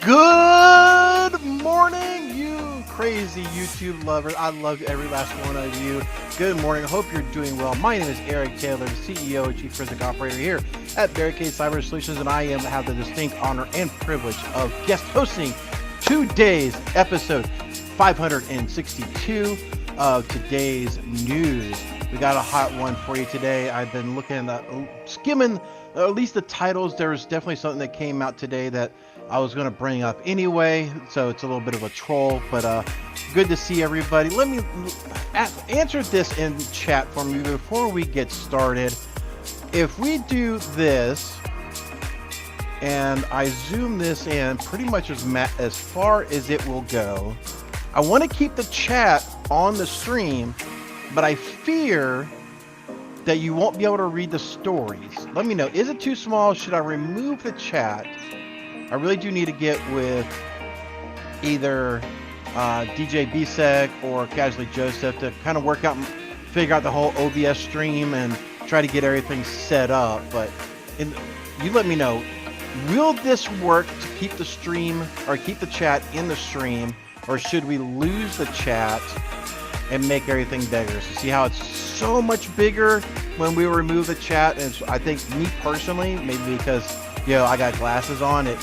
Good morning, you crazy YouTube lovers. I love every last one of you. Good morning. I hope you're doing well. My name is Eric Taylor, the CEO and Chief Forensic Operator here at Barricade Cyber Solutions, and I have the distinct honor and privilege of guest hosting today's episode 562 of today's news. We got a hot one for you today. I've been looking at skimming at least the titles. There's definitely something that came out today that I was going to bring up anyway, so it's a little bit of a troll, but good to see everybody. Let me answer this in chat for me before we get started. If we do this and I zoom this in pretty much as far as it will go, I want to keep the chat on the stream, but I fear that you won't be able to read the stories. Let me know. Is it too small? Should I remove the chat? I really do need to get with either DJ BSEC or Casually Joseph to kind of work out and figure out the whole OBS stream and try to get everything set up. But you let me know, will this work to keep the stream or keep the chat in the stream, or should we lose the chat and make everything bigger? So see how it's so much bigger when we remove the chat? And I think me personally, maybe because I got glasses on, it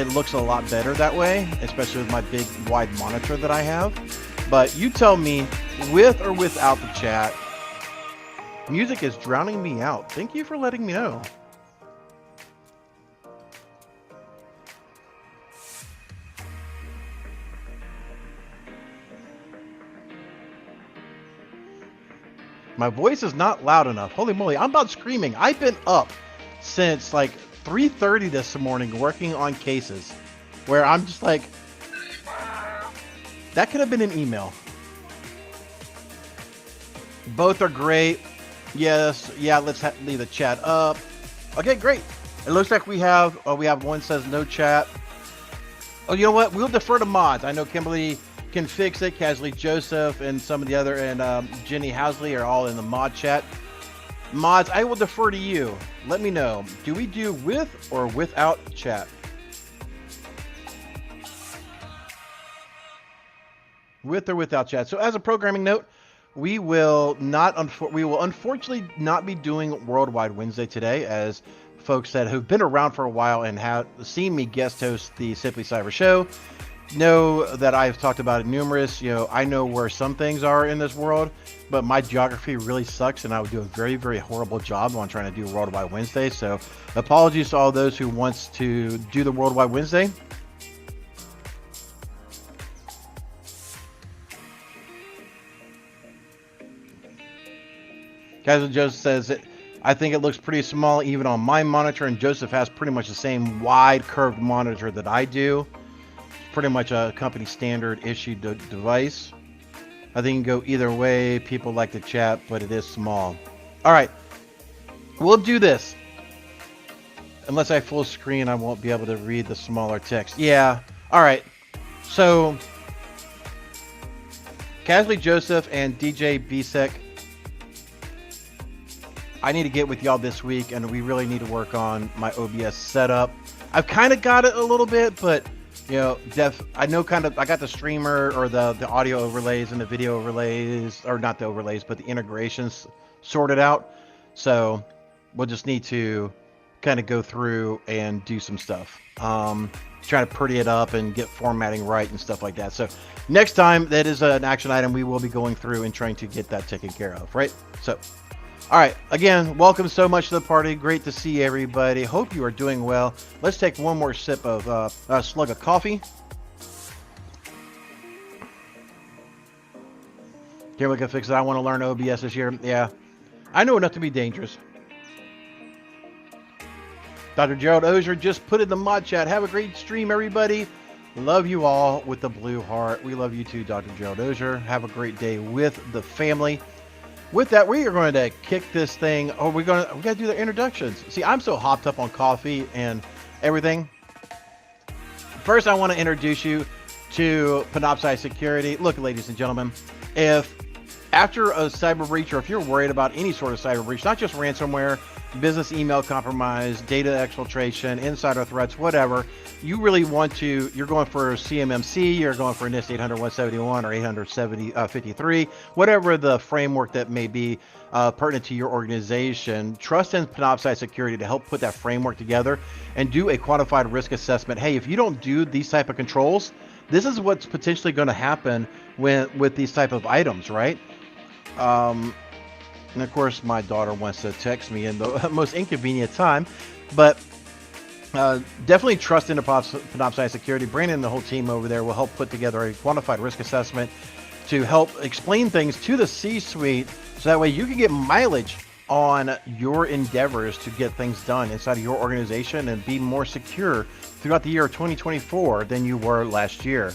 looks a lot better that way, especially with my big wide monitor that I have. But you tell me, with or without the chat. Music is drowning me out. Thank you for letting me know. My voice is not loud enough. Holy moly, I'm about screaming. I've been up since like 3:30 this morning working on cases where I'm just like, that could have been an email. Both are great. Yes. Yeah, let's leave the chat up. Okay, great. It looks like we have one says no chat. Oh, you know what? We'll defer to mods. I know Kimberly can fix it. Casually Joseph and some of the other, and Jenny Housley are all in the mod chat. Mods, I will defer to you. Let me know. Do we do with or without chat? With or without chat. So as a programming note, we will unfortunately not be doing Worldwide Wednesday today, as folks that have been around for a while and have seen me guest host the Simply Cyber show know that I've talked about it numerous. I know where some things are in this world, but my geography really sucks, and I would do a very, very horrible job on trying to do Worldwide Wednesday. So apologies to all those who wants to do the Worldwide Wednesday. Casual Joseph says I think it looks pretty small even on my monitor, and Joseph has pretty much the same wide curved monitor that I do. Pretty much a company standard issued device. I think it can go either way. People like to chat, but it is small. All right, we'll do this. Unless I full screen, I won't be able to read the smaller text. Yeah. All right. So Casually Joseph and DJ BSEC, I need to get with y'all this week, and we really need to work on my OBS setup. I've kind of got it a little bit, but I know I got the streamer or the audio overlays and the video overlays, or not the overlays, but the integrations sorted out. So we'll just need to kind of go through and do some stuff. Trying to pretty it up and get formatting right and stuff like that. So next time, that is an action item we will be going through and trying to get that taken care of, right? So, all right, again, welcome so much to the party. Great to see everybody. Hope you are doing well. Let's take one more sip of a slug of coffee. Here we can fix it. I want to learn OBS this year. Yeah, I know enough to be dangerous. Dr. Gerald Auger just put in the mod chat. Have a great stream, everybody. Love you all with the blue heart. We love you too, Dr. Gerald Auger. Have a great day with the family. With that, we are going to kick this thing. Oh, we got to do the introductions. See, I'm so hopped up on coffee and everything. First, I want to introduce you to Panoptcy Security. Look, ladies and gentlemen, if after a cyber breach, or if you're worried about any sort of cyber breach, not just ransomware, business email compromise, data exfiltration, insider threats, whatever, you really want to, you're going for CMMC, you're going for NIST 800-171 or 870-53, whatever the framework that may be pertinent to your organization, trust in Panoptcy security to help put that framework together and do a quantified risk assessment. Hey, if you don't do these type of controls, this is what's potentially going to happen with these type of items, right? And of course, my daughter wants to text me in the most inconvenient time, but definitely trust in the Panoptcy security. Brandon and the whole team over there will help put together a quantified risk assessment to help explain things to the C-suite, so that way you can get mileage on your endeavors to get things done inside of your organization and be more secure throughout the year of 2024 than you were last year.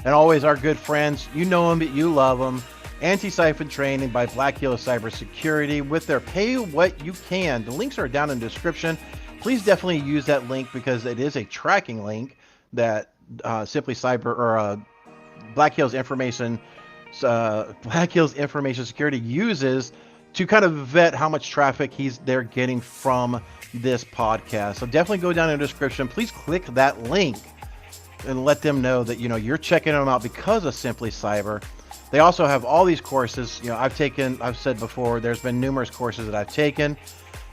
And always our good friends, you know them, but you love them. Antisyphon training by Black Hills Cybersecurity with their pay what you can. The links are down in the description. Please definitely use that link because it is a tracking link that Simply Cyber or Black Hills Information Security uses to kind of vet how much traffic they're getting from this podcast. So definitely go down in the description. Please click that link and let them know that you're checking them out because of Simply Cyber. They also have all these courses. I've said before, there's been numerous courses that I've taken.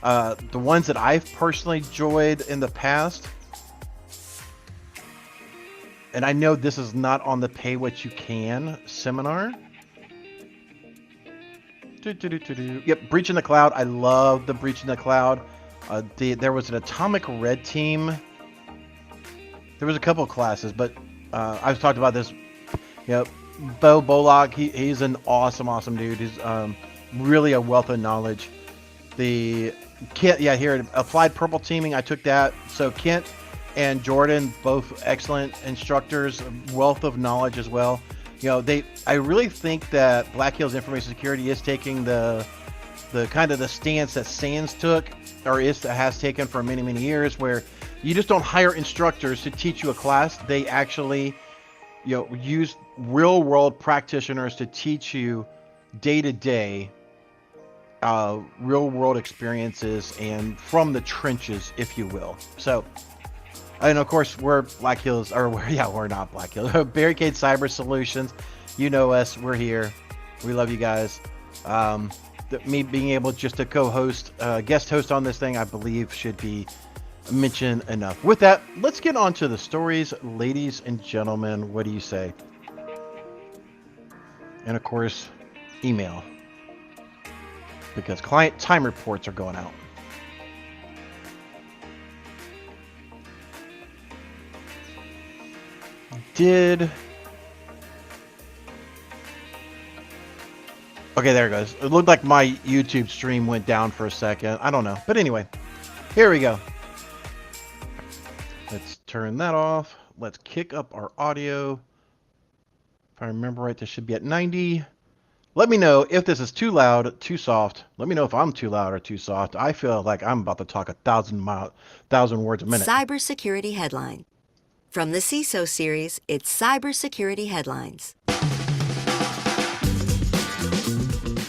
The ones that I've personally enjoyed in the past, and I know this is not on the pay what you can seminar. Yep, Breach in the Cloud. I love the Breach in the Cloud. There was an Atomic Red Team. There was a couple of classes, but I've talked about this. Yep. Bo Bolog, he's an awesome dude. He's really a wealth of knowledge. The Kent, here, Applied Purple Teaming, I took that. So Kent and Jordan, both excellent instructors, wealth of knowledge as well. I really think that Black Hills Information Security is taking the kind of the stance that SANS took, or has taken for many years, where you just don't hire instructors to teach you a class. They actually use real world practitioners to teach you day to day real world experiences and from the trenches, if you will. So, and of course, we're Black Hills, or we're not Black Hills. Barricade Cyber Solutions. You know us. We're here. We love you guys. Me being able just to co-host, guest host on this thing, I believe should be mentioned enough. With that, let's get on to the stories, ladies and gentlemen. What do you say? And of course, email, because client time reports are going out. Okay, there it goes. It looked like my YouTube stream went down for a second. I don't know. But anyway, here we go. Let's turn that off. Let's kick up our audio. If I remember right, this should be at 90. Let me know if this is too loud, too soft. Let me know if I'm too loud or too soft. I feel like I'm about to talk 1,000 words a minute. Cybersecurity Headline. From the CISO series, it's Cybersecurity Headlines.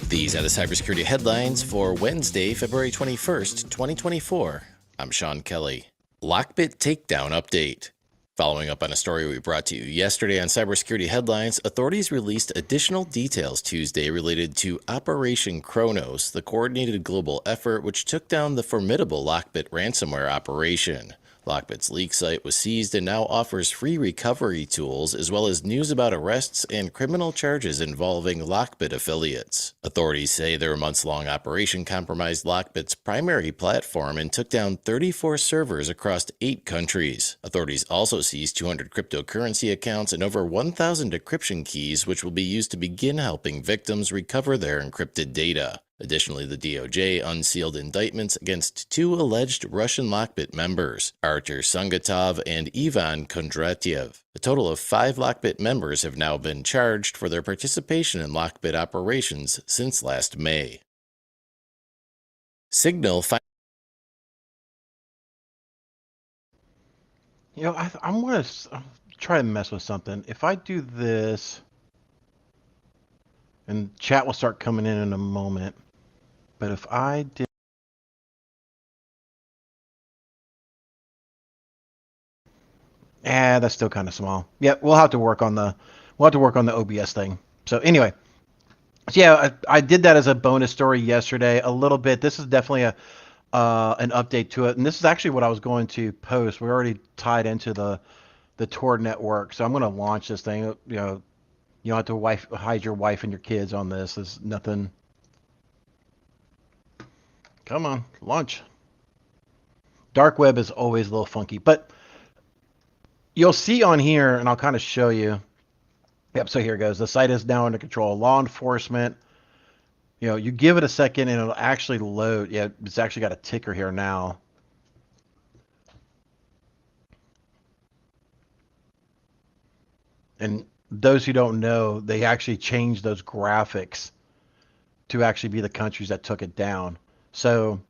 These are the cybersecurity headlines for Wednesday, February 21st, 2024. I'm Sean Kelly. Lockbit takedown update. Following up on a story we brought to you yesterday on Cybersecurity Headlines, authorities released additional details Tuesday related to Operation Kronos, the coordinated global effort which took down the formidable Lockbit ransomware operation. Lockbit's leak site was seized and now offers free recovery tools, as well as news about arrests and criminal charges involving Lockbit affiliates. Authorities say their months-long operation compromised Lockbit's primary platform and took down 34 servers across 8 countries. Authorities also seized 200 cryptocurrency accounts and over 1,000 decryption keys, which will be used to begin helping victims recover their encrypted data. Additionally, the DOJ unsealed indictments against 2 alleged Russian Lockbit members, Artur Sungatov and Ivan Kondratyev. A total of 5 Lockbit members have now been charged for their participation in Lockbit operations since last May. Signal I'm going to try to mess with something. If I do this, and chat will start coming in a moment. But if I did That's still kind of small. Yeah, we'll have to work on the OBS thing. So anyway, so yeah, I did that as a bonus story yesterday a little bit. This is definitely a an update to it, and this is actually what I was going to post. We're already tied into the Tor network, so I'm going to launch this thing. You don't have to hide your wife and your kids on this. There's nothing. Come on, launch. Dark web is always a little funky, but you'll see on here, and I'll kind of show you. Yep, so here it goes. The site is now under control. Law enforcement. You give it a second and it'll actually load. Yeah, it's actually got a ticker here now. And those who don't know, they actually changed those graphics to actually be the countries that took it down. So,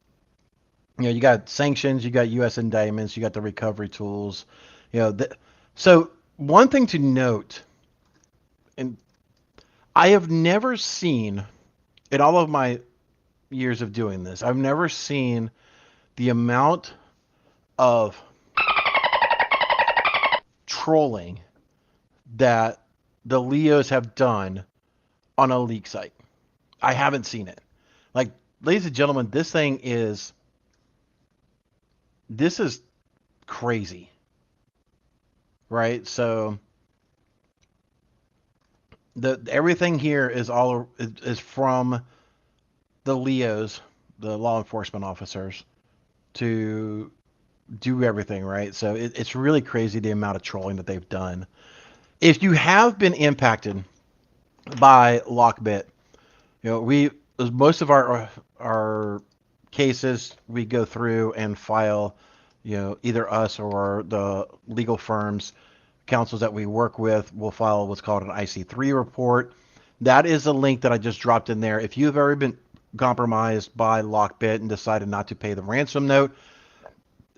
you got sanctions, you got U.S. indictments, you got the recovery tools. So one thing to note, and I have never seen in all of my years of doing this, I've never seen the amount of trolling that the Leos have done on a leak site. I haven't seen it. Like, ladies and gentlemen, this is crazy, right? So everything here is from the Leos, the law enforcement officers, to do everything, right? So it's really crazy the amount of trolling that they've done. If you have been impacted by Lockbit, we most of our cases we go through and file, either us or the legal firms, counsels that we work with will file what's called an IC3 report. That is a link that I just dropped in there. If you've ever been compromised by Lockbit and decided not to pay the ransom note,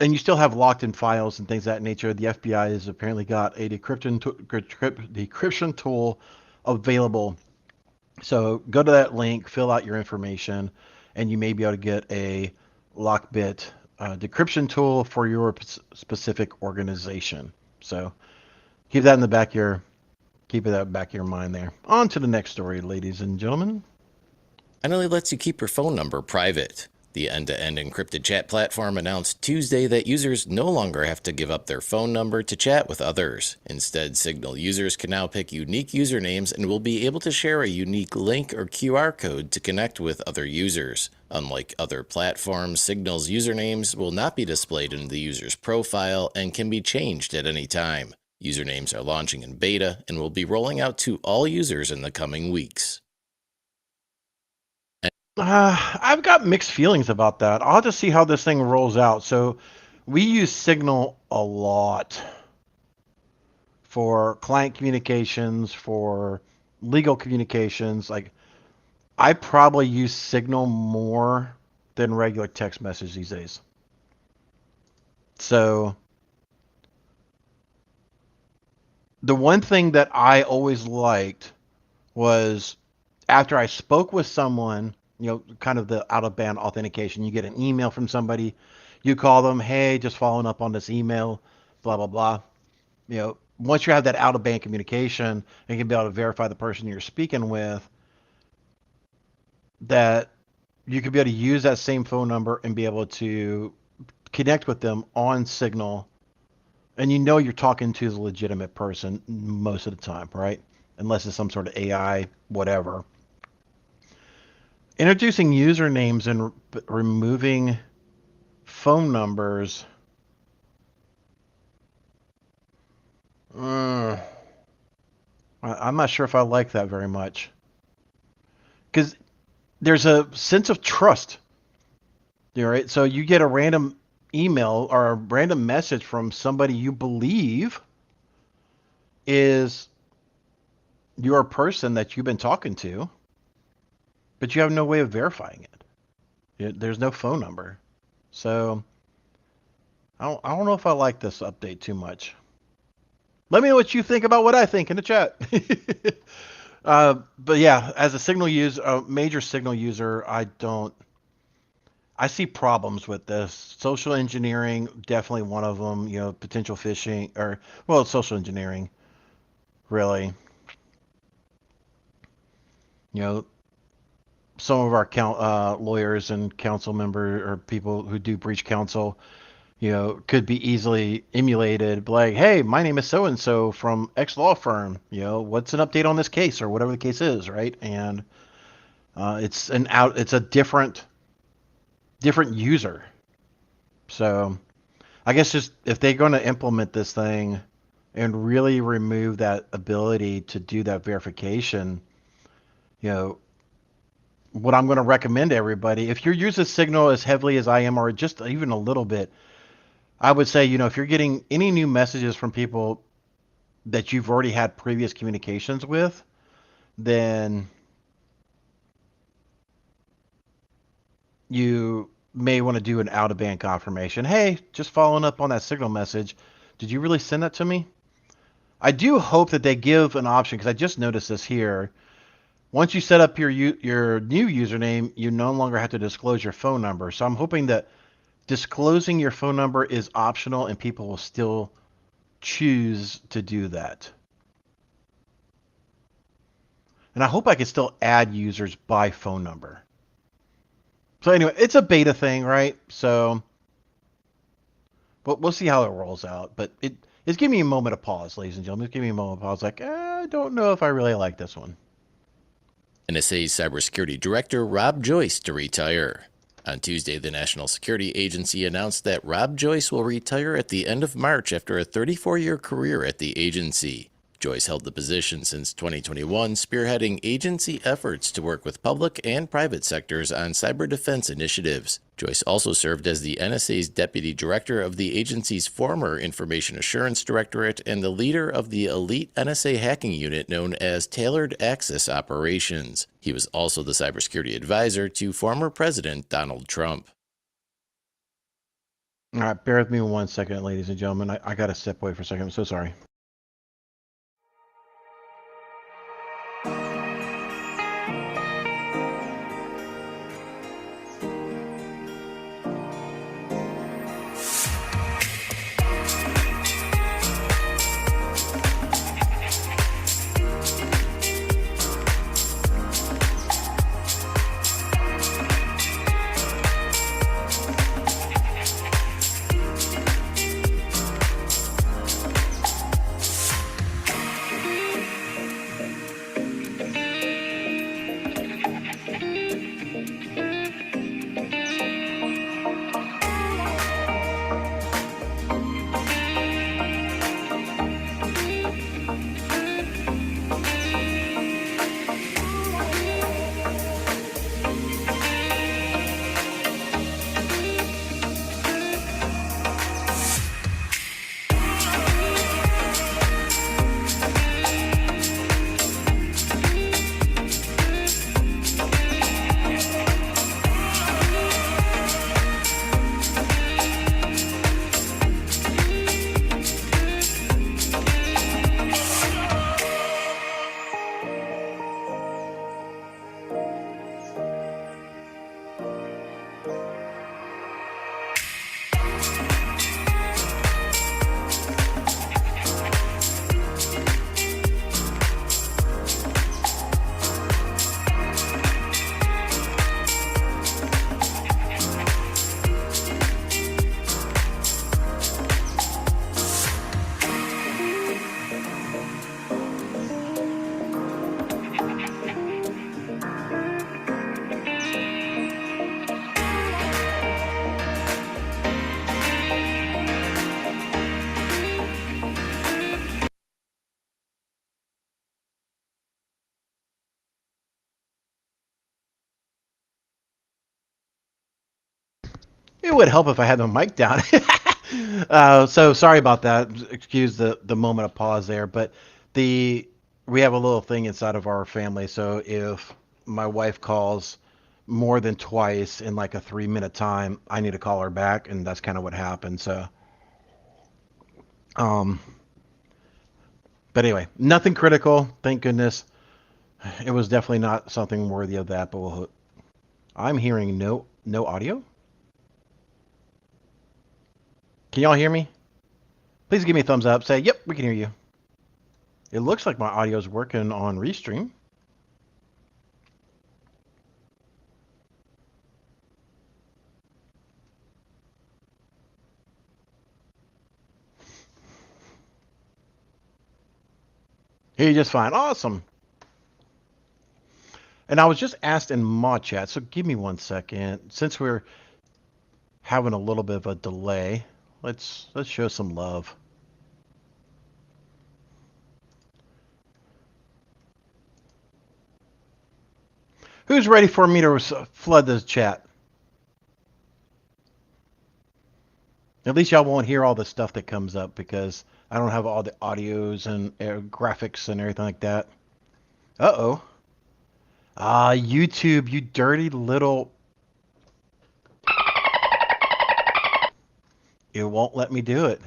and you still have locked in files and things of that nature, the FBI has apparently got a decryption tool available. So go to that link, fill out your information, and you may be able to get a Lockbit decryption tool for your specific organization. So keep that in the back of your mind there. On to the next story, ladies and gentlemen. Finally lets you keep your phone number private. The end-to-end encrypted chat platform announced Tuesday that users no longer have to give up their phone number to chat with others. Instead, Signal users can now pick unique usernames and will be able to share a unique link or QR code to connect with other users. Unlike other platforms, Signal's usernames will not be displayed in the user's profile and can be changed at any time. Usernames are launching in beta and will be rolling out to all users in the coming weeks. I've got mixed feelings about that. I'll have to see how this thing rolls out. So we use Signal a lot for client communications, for legal communications. Like, I probably use Signal more than regular text message these days. So the one thing that I always liked was after I spoke with someone, kind of the out of band authentication. You get an email from somebody, you call them, hey, just following up on this email, blah, blah, blah. Once you have that out of band communication, you can be able to verify the person you're speaking with, that you could be able to use that same phone number and be able to connect with them on Signal. And you're talking to the legitimate person most of the time, right? Unless it's some sort of AI, whatever. Introducing usernames and removing phone numbers. I'm not sure if I like that very much. Because there's a sense of trust. Right? So you get a random email or a random message from somebody you believe is your person that you've been talking to, but you have no way of verifying it. There's no phone number. So I don't know if I like this update too much. Let me know what you think about what I think in the chat. But yeah, as a Signal user, a major Signal user, I don't I see problems with this. Social engineering, definitely one of them. Potential phishing, or well, it's social engineering, really. You know, some of our lawyers and council members or people who do breach counsel, could be easily emulated. Like, hey, my name is so and so from X law firm. What's an update on this case or whatever the case is, right? And it's a different user. So I guess just if they're going to implement this thing and really remove that ability to do that verification, you know, what I'm going to recommend to everybody, if you're using Signal as heavily as I am, or just even a little bit, I would say, if you're getting any new messages from people that you've already had previous communications with, then you may want to do an out of band confirmation. Hey, just following up on that Signal message. Did you really send that to me? I do hope that they give an option, because I just noticed this here. Once you set up your new username, you no longer have to disclose your phone number. So I'm hoping that disclosing your phone number is optional and people will still choose to do that. And I hope I can still add users by phone number. So anyway, it's a beta thing, right? So but we'll see how it rolls out. But it's giving me a moment of pause, ladies and gentlemen. It's giving me a moment of pause. Like, I don't know if I really like this one. NSA's cybersecurity director Rob Joyce to retire. On Tuesday, the National Security Agency announced that Rob Joyce will retire at the end of March after a 34-year career at the agency. Joyce held the position since 2021, spearheading agency efforts to work with public and private sectors on cyber defense initiatives. Joyce also served as the NSA's deputy director of the agency's former Information Assurance Directorate and the leader of the elite NSA hacking unit known as Tailored Access Operations. He was also the cybersecurity advisor to former President Donald Trump. All right, bear with me 1 second, ladies and gentlemen. I got to step away for a second. I'm so sorry. It would help if I had the mic down. So sorry about that. Excuse the moment of pause there. But we have a little thing inside of our family. So if my wife calls more than twice in like a 3 minute time, I need to call her back, and that's kind of what happened. So, um, but anyway, nothing critical. Thank goodness. It was definitely not something worthy of that. But I'm hearing no audio. Can y'all hear me? Please give me a thumbs up. Say, yep, we can hear you. It looks like my audio is working on Restream. Hear you just fine. Awesome. And I was just asked in mod chat, so give me 1 second. Since we're having a little bit of a delay, let's show some love. Who's ready for me to flood this chat? At least y'all won't hear all the stuff that comes up because I don't have all the audios and graphics and everything like that. Uh-oh. YouTube, you dirty little... It won't let me do it.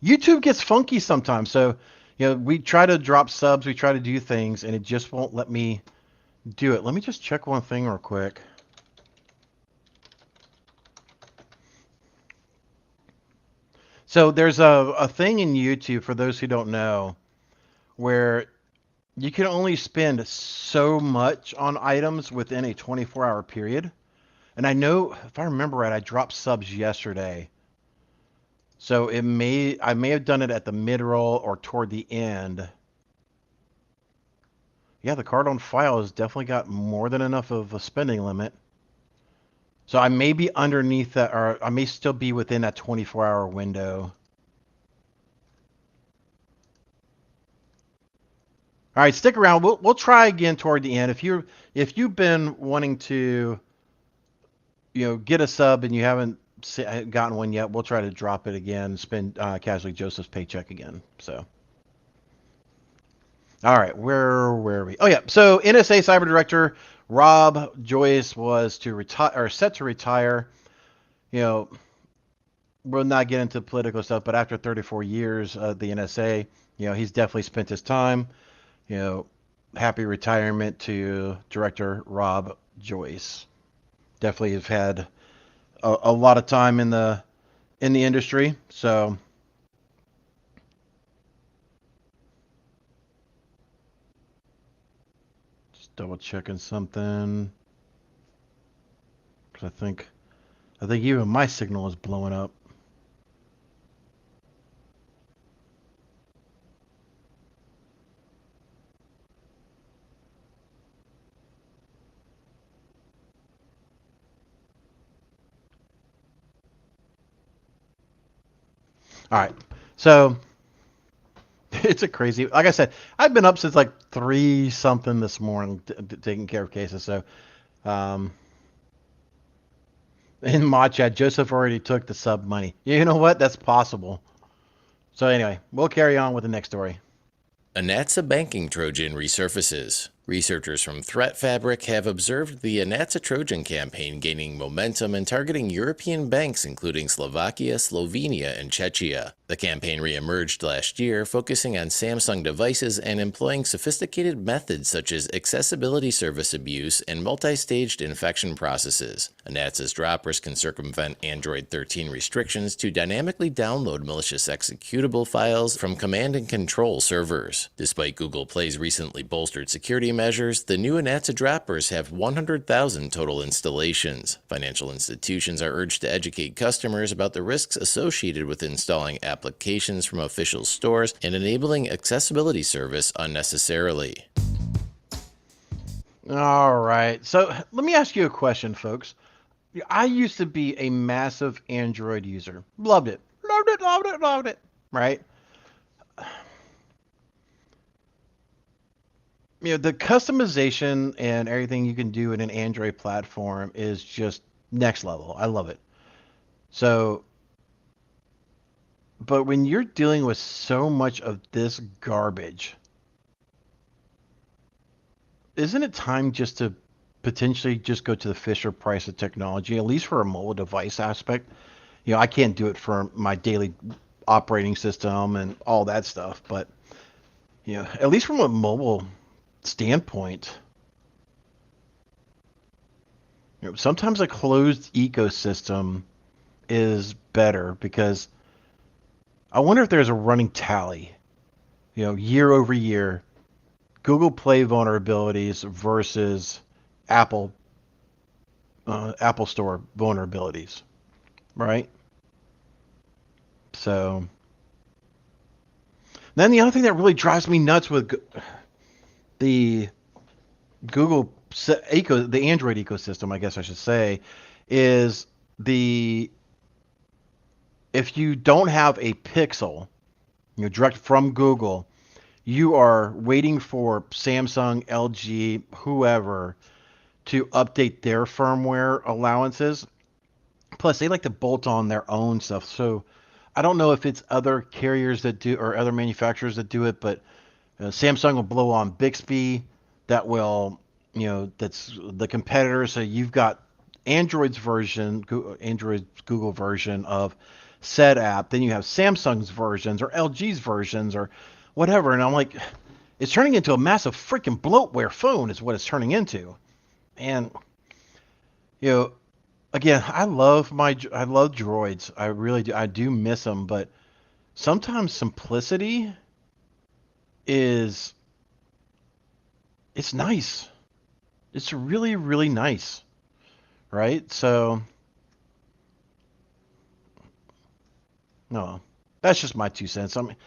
YouTube gets funky sometimes. So, we try to drop subs, we try to do things, and it just won't let me do it. Let me just check one thing real quick. So there's a thing in YouTube, for those who don't know, where you can only spend so much on items within a 24-hour period. And I know, if I remember right, I dropped subs yesterday. So I may have done it at the mid-roll or toward the end. Yeah, the card on file has definitely got more than enough of a spending limit. So I may be underneath that, or I may still be within that 24-hour window. All right, stick around. We'll try again toward the end. If you've been wanting to, get a sub and you haven't gotten one yet, we'll try to drop it again. Spend Casually Joseph's paycheck again. So, all right, where were we? Oh yeah, so NSA Cyber Director Rob Joyce was to retire, or set to retire. We'll not get into political stuff, but after 34 years of the NSA, he's definitely spent his time. Happy retirement to Director Rob Joyce. Definitely have had a lot of time in the industry. So just double checking something, because I think even my signal is blowing up. All right, so it's a crazy. Like I said, I've been up since like 3 something this morning, taking care of cases. So, in mod chat, Joseph already took the sub money. You know what? That's possible. So anyway, we'll carry on with the next story. Anatsa banking Trojan resurfaces. Researchers from Threat Fabric have observed the Anatsa Trojan campaign gaining momentum and targeting European banks including Slovakia, Slovenia, and Czechia. The campaign re-emerged last year, focusing on Samsung devices and employing sophisticated methods such as accessibility service abuse and multi-staged infection processes. Anatsa's droppers can circumvent Android 13 restrictions to dynamically download malicious executable files from command and control servers. Despite Google Play's recently bolstered security measures, the new Anatsa droppers have 100,000 total installations. Financial institutions are urged to educate customers about the risks associated with installing applications from official stores and enabling accessibility service unnecessarily. All right. So let me ask you a question, folks. I used to be a massive Android user. Loved it. Loved it, loved it, loved it. Right? The customization and everything you can do in an Android platform is just next level. I love it. So, but when you're dealing with so much of this garbage, isn't it time just to potentially just go to the Fisher Price of technology, at least for a mobile device aspect? I can't do it for my daily operating system and all that stuff, but at least from a mobile standpoint, sometimes a closed ecosystem is better, because I wonder if there's a running tally, year over year, Google Play vulnerabilities versus Apple Apple Store vulnerabilities, right? So then the other thing that really drives me nuts with the Google the Android ecosystem, I guess I should say, is the if you don't have a Pixel, direct from Google, you are waiting for Samsung, LG, whoever to update their firmware allowances. Plus, they like to bolt on their own stuff. So I don't know if it's other carriers that do or other manufacturers that do it, but Samsung will blow on Bixby. That will, that's the competitor. So you've got Android's version, Android's Google version of said app. Then you have Samsung's versions or LG's versions or whatever. And I'm like, it's turning into a massive freaking bloatware phone is what it's turning into. And, again, I love droids. I really do. I do miss them, but sometimes simplicity it's nice. It's really, really nice, right? So, no, that's just my 2 cents. I mean,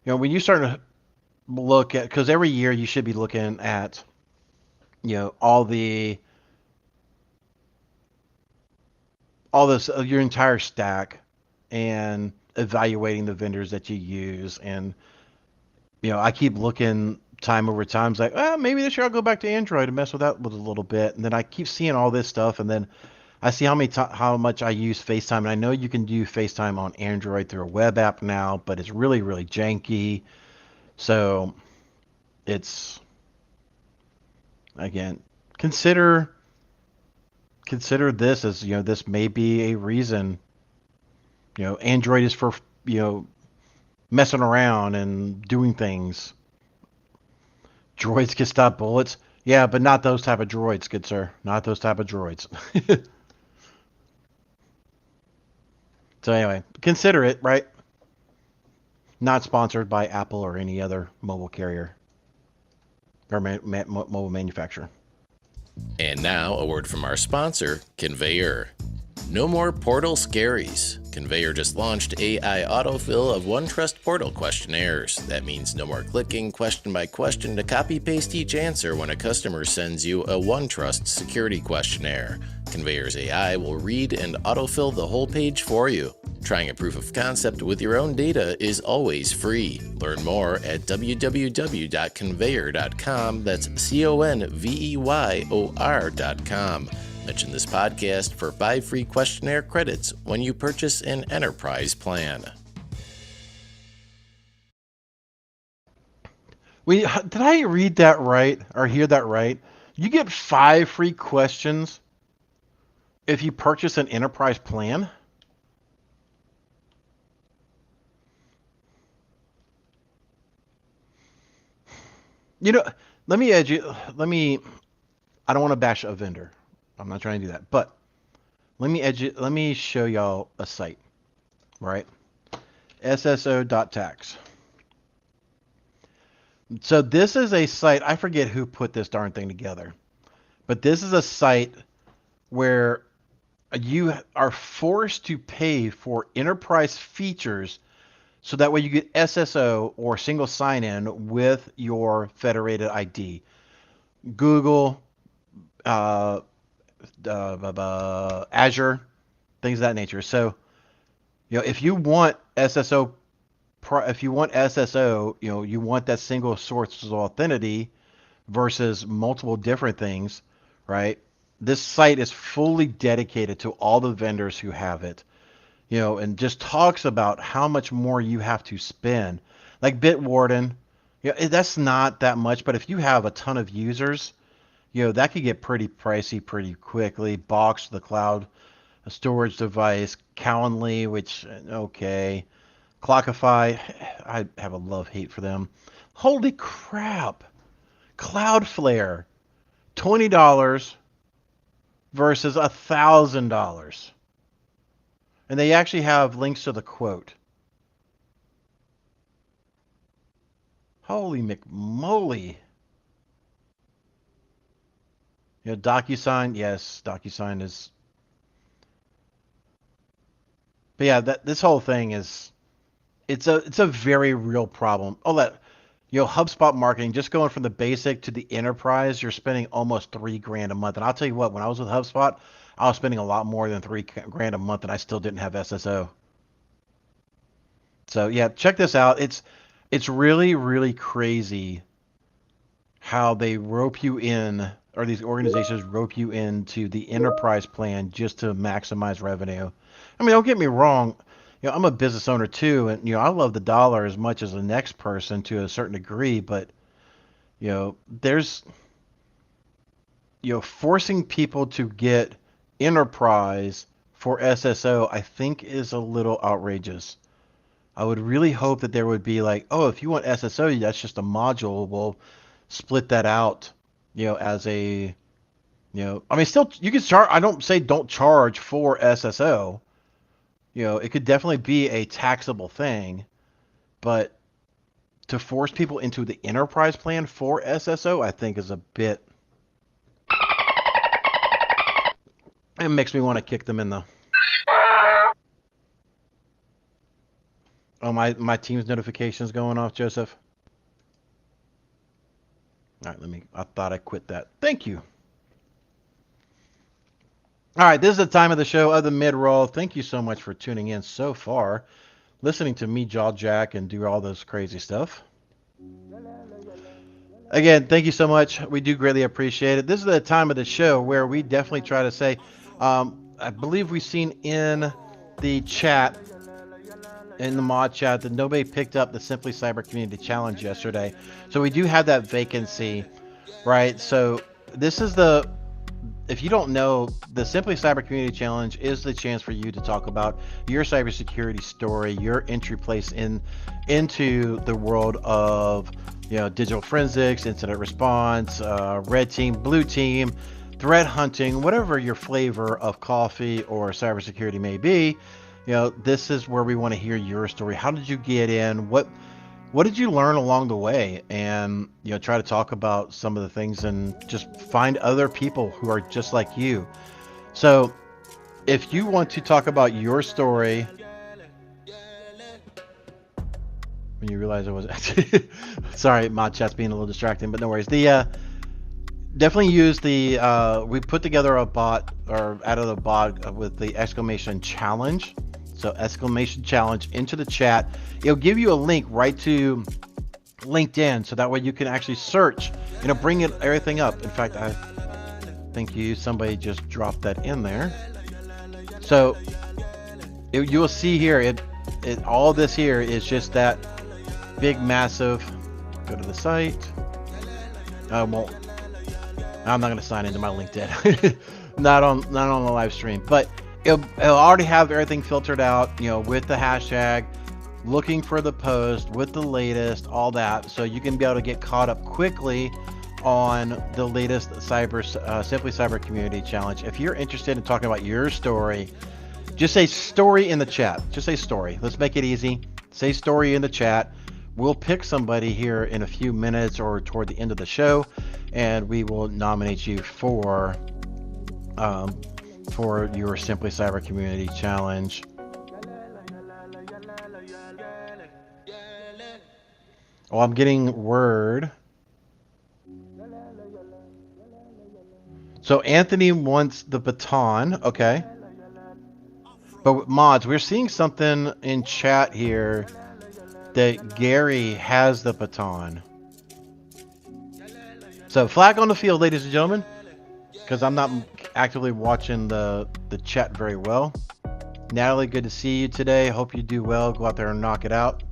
when you start to look at, because every year you should be looking at, all this, your entire stack, and evaluating the vendors that you use. And, I keep looking time over time. It's like, maybe this year I'll go back to Android and mess with that with a little bit. And then I keep seeing all this stuff, and then I see how much I use FaceTime. And I know you can do FaceTime on Android through a web app now, but it's really, really janky. So it's, again, consider this as, this may be a reason, Android is for, messing around and doing things. Droids can stop bullets. Yeah, but not those type of droids, good sir. Not those type of droids. So anyway, consider it, right? Not sponsored by Apple or any other mobile carrier or mobile manufacturer. And now, a word from our sponsor, Conveyor. No more portal scaries. Conveyor just launched AI autofill of OneTrust portal questionnaires. That means no more clicking question by question to copy-paste each answer when a customer sends you a OneTrust security questionnaire. Conveyor's AI will read and autofill the whole page for you. Trying a proof of concept with your own data is always free. Learn more at www.conveyor.com. That's CONVEYOR.com. Mention this podcast for 5 free questionnaire credits when you purchase an enterprise plan. Did I read that right or hear that right? You get 5 free questions if you purchase an enterprise plan? Let me I don't want to bash a vendor. I'm not trying to do that, but let me show y'all a site, right? sso.tax. So this is a site, I forget who put this darn thing together, but this is a site where you are forced to pay for enterprise features so that way you get SSO or single sign-in with your federated ID. Google, Azure, things of that nature. So, if you want SSO, you want that single source of authenticity versus multiple different things, right? This site is fully dedicated to all the vendors who have it, and just talks about how much more you have to spend. Like Bitwarden, that's not that much, but if you have a ton of users, that could get pretty pricey pretty quickly. Box, the cloud, a storage device, Calendly, which, okay. Clockify, I have a love-hate for them. Holy crap. Cloudflare, $20 versus $1,000. And they actually have links to the quote. Holy McMoly. You know, DocuSign, yes, DocuSign is. But yeah, this whole thing is it's a very real problem. Oh, that HubSpot marketing, just going from the basic to the enterprise, you're spending almost $3,000 a month. And I'll tell you what, when I was with HubSpot, I was spending a lot more than $3,000 a month, and I still didn't have SSO. So yeah, check this out. It's really, really crazy how they rope you in, or these organizations rope you into the enterprise plan just to maximize revenue. I mean, don't get me wrong. I'm a business owner too, and I love the dollar as much as the next person to a certain degree, but there's forcing people to get enterprise for SSO, I think is a little outrageous. I would really hope that there would be like, oh, if you want SSO, that's just a module. We'll split that out, as a, I mean, still, you can charge. I don't say don't charge for SSO. It could definitely be a taxable thing, but to force people into the enterprise plan for SSO, I think is a bit. It makes me want to kick them in the. Oh, my team's notifications going off, Joseph. All right, I thought I quit that. Thank you. All right, this is the time of the show of the mid-roll. Thank you so much for tuning in so far, listening to me jaw jack and do all this crazy stuff. Again, thank you so much. We do greatly appreciate it. This is the time of the show where we definitely try to say, I believe we've seen in the chat, in the mod chat, that nobody picked up the Simply Cyber Community Challenge yesterday. So we do have that vacancy, right? So this is if you don't know, the Simply Cyber Community Challenge is the chance for you to talk about your cybersecurity story, your entry place into the world of digital forensics, incident response, red team, blue team, threat hunting, whatever your flavor of coffee or cybersecurity may be. This is where we want to hear your story. How did you get in? What did you learn along the way? And try to talk about some of the things and just find other people who are just like you. So if you want to talk about your story, when you realize I was sorry, mod chat's being a little distracting, but no worries. Definitely use we put together a bot, or added a bot with the exclamation challenge. So exclamation challenge into the chat. It'll give you a link right to LinkedIn, so that way you can actually search, bring everything up. In fact, I think somebody just dropped that in there. So you will see here, all this here is just that big, massive. Go to the site. I'm not going to sign into my LinkedIn. not on the live stream, but it'll already have everything filtered out, with the hashtag, looking for the post with the latest, all that, so you can be able to get caught up quickly on the latest Simply Cyber Community Challenge. If you're interested in talking about your story, just say story in the chat. Just say story. Let's make it easy. Say story in the chat. We'll pick somebody here in a few minutes or toward the end of the show, and we will nominate you for your Simply Cyber Community Challenge. Oh, I'm getting word. So Anthony wants the baton. Okay. But mods, we're seeing something in chat here that Gary has the baton. So flag on the field, ladies and gentlemen, because I'm not actively watching the chat very well. Natalie, good to see you today. Hope you do well. Go out there and knock it out.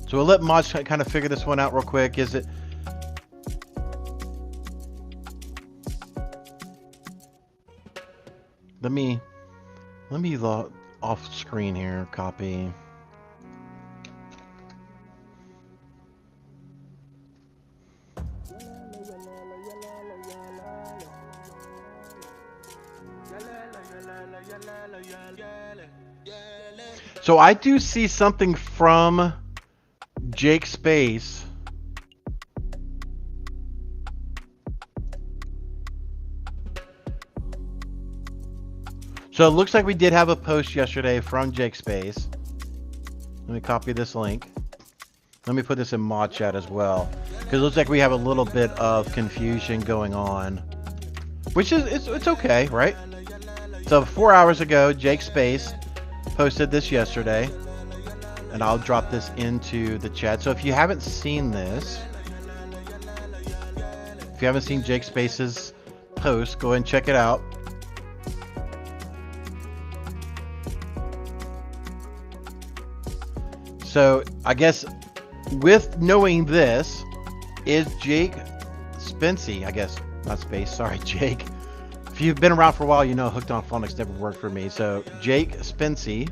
So we'll let mods kind of figure this one out real quick. Is it? Let me log off screen here. Copy. So I do see something from Jake Space. So it looks like we did have a post yesterday from Jake Space. Let me copy this link. Let me put this in mod chat as well, because it looks like we have a little bit of confusion going on, which is it's okay, right? So 4 hours ago, Jake Space posted this yesterday, and I'll drop this into the chat. So if you haven't seen this, if you haven't seen Jake Space's post, go ahead and check it out. So I guess with knowing this, is Jake Spency, I guess, not Space, sorry, Jake. If you've been around for a while, you know Hooked on Phonics never worked for me. So Jake Spency,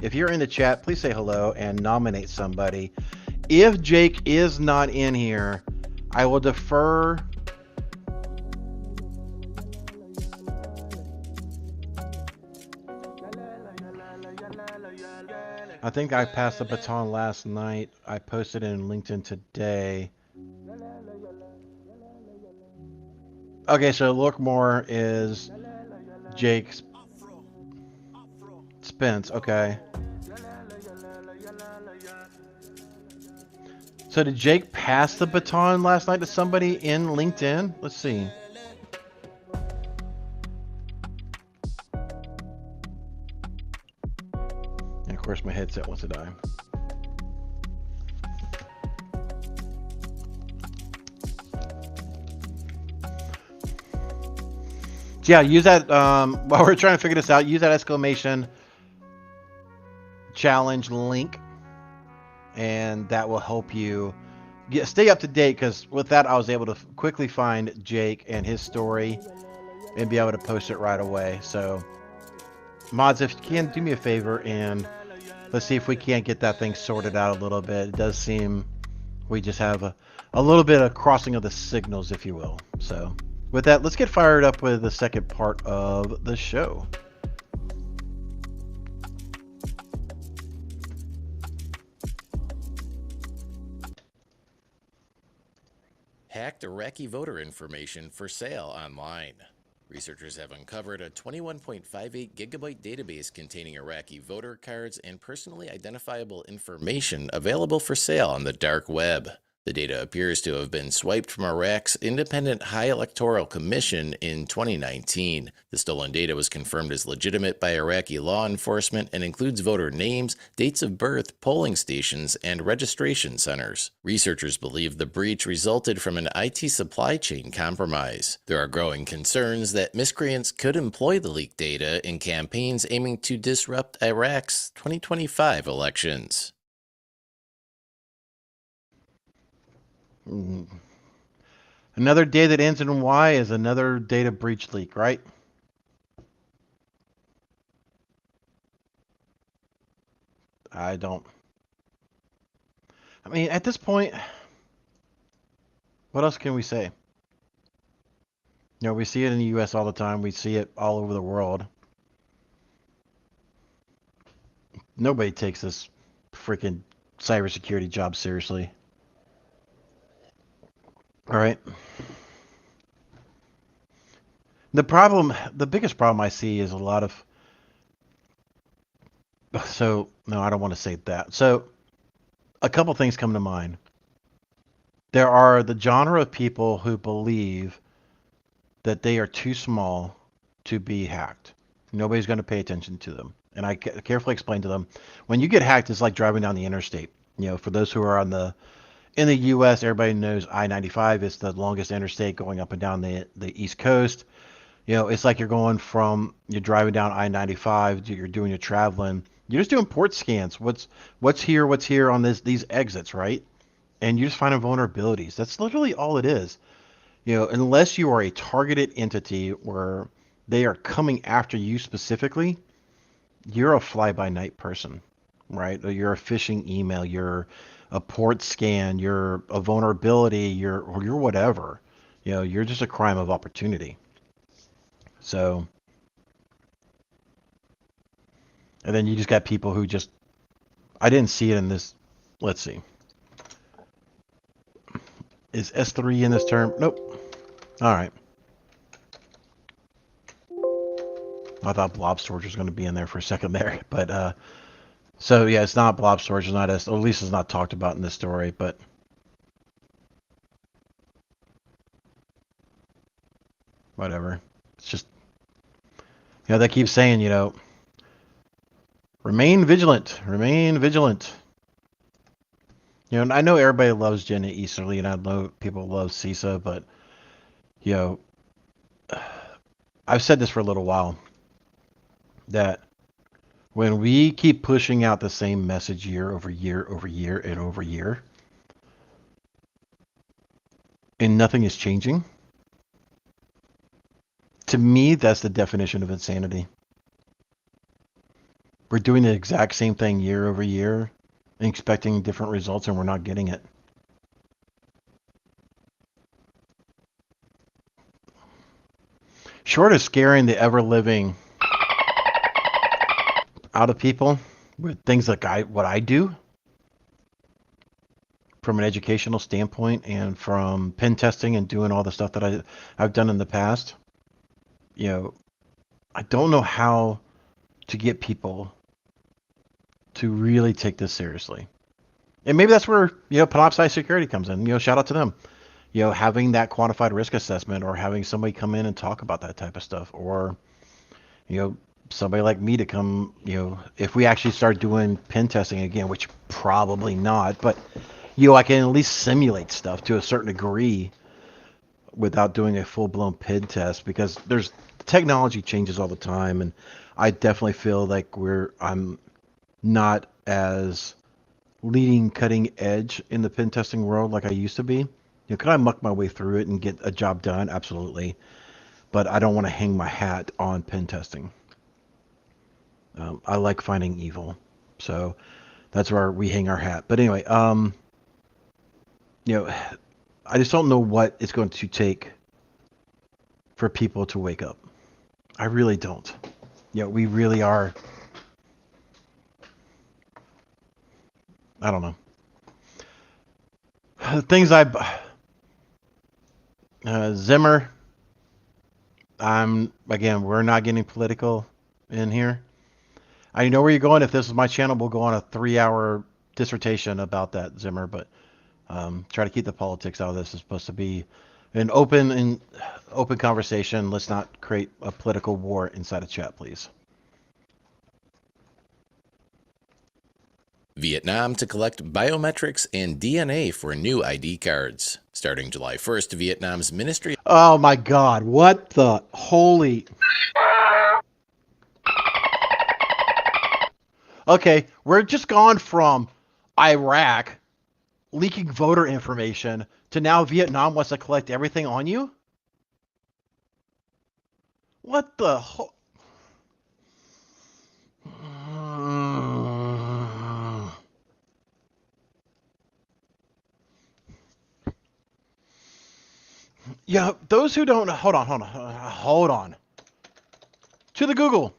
if you're in the chat, please say hello and nominate somebody. If Jake is not in here, I will defer. I think I passed the baton last night. I posted it in LinkedIn today. Okay, so look more is Jake Spence. Okay. So did Jake pass the baton last night to somebody in LinkedIn? Let's see. And of course my headset wants to die. So yeah, use that while we're trying to figure this out, use that exclamation challenge link, and that will help you stay up to date, because with that I was able to quickly find Jake and his story and be able to post it right away. So mods, if you can, do me a favor and let's see if we can't get that thing sorted out a little bit. It does seem we just have a little bit of crossing of the signals, if you will. So with that, let's get fired up with the second part of the show. Hacked Iraqi voter information for sale online. Researchers have uncovered a 21.58 gigabyte database containing Iraqi voter cards and personally identifiable information available for sale on the dark web. The data appears to have been swiped from Iraq's Independent High Electoral Commission in 2019. The stolen data was confirmed as legitimate by Iraqi law enforcement and includes voter names, dates of birth, polling stations, and registration centers. Researchers believe the breach resulted from an IT supply chain compromise. There are growing concerns that miscreants could employ the leaked data in campaigns aiming to disrupt Iraq's 2025 elections. Another day that ends in Y is another data breach leak, right? I mean, at this point, what else can we say? You know, we see it in the US all the time. We see it all over the world. Nobody takes this freaking cybersecurity job seriously. All right. The biggest problem I see is a lot of, so no, I don't want to say that. So a couple things come to mind. There are the genre of people who believe that they are too small to be hacked. Nobody's going to pay attention to them. And I carefully explain to them, when you get hacked, it's like driving down the interstate. You know, for those who are in the U.S., everybody knows I-95 is the longest interstate going up and down the East Coast. You know, it's like you're driving down I-95, you're doing your traveling. You're just doing port scans. What's here on these exits, right? And you're just finding vulnerabilities. That's literally all it is. You know, unless you are a targeted entity where they are coming after you specifically, you're a fly-by-night person, right? Or you're a phishing email, you're a port scan, you're a vulnerability, you're whatever. You know, you're just a crime of opportunity. So And then you just got people who just, I didn't see it in this. Let's see. Is S3 in this term? Nope. All right. I thought blob storage was going to be in there for a second there, but so yeah, it's not blob storage. It's not S. Or at least it's not talked about in this story, but whatever. It's just, they keep saying, remain vigilant, remain vigilant. And I know everybody loves Jenna Easterly, and I know people love CISA, but I've said this for a little while, that when we keep pushing out the same message year over year over year and over year, and nothing is changing, to me, that's the definition of insanity. We're doing the exact same thing year over year and expecting different results, and we're not getting it. Short of scaring the ever-living out of people with things like what I do from an educational standpoint and from pen testing and doing all the stuff that I've done in the past, I don't know how to get people to really take this seriously. And maybe that's where, Panoptcy Security comes in. Shout out to them. Having that quantified risk assessment, or having somebody come in and talk about that type of stuff, or, somebody like me to come, if we actually start doing pen testing again, which probably not, but, I can at least simulate stuff to a certain degree without doing a full-blown pen test, because technology changes all the time, and I definitely feel like I'm not as leading cutting edge in the pen testing world like I used to be. Could I muck my way through it and get a job done? Absolutely. But I don't want to hang my hat on pen testing. I like finding evil. So that's where we hang our hat. But anyway, I just don't know what it's going to take for people to wake up. I really don't. We really are. I don't know. Things Zimmer. We're not getting political in here. I know where you're going. If this is my channel, we'll go on a 3-hour dissertation about that, Zimmer, but try to keep the politics out of this. It's supposed to be an open conversation. Let's not create a political war inside a chat, please. Vietnam to collect biometrics and DNA for new ID cards. Starting July 1st, Vietnam's Ministry... Oh my God, what the holy... Okay, we're just gone from Iraq leaking voter information to now Vietnam wants to collect everything on you? What the ho... Yeah, those who don't... Hold on. To the Google.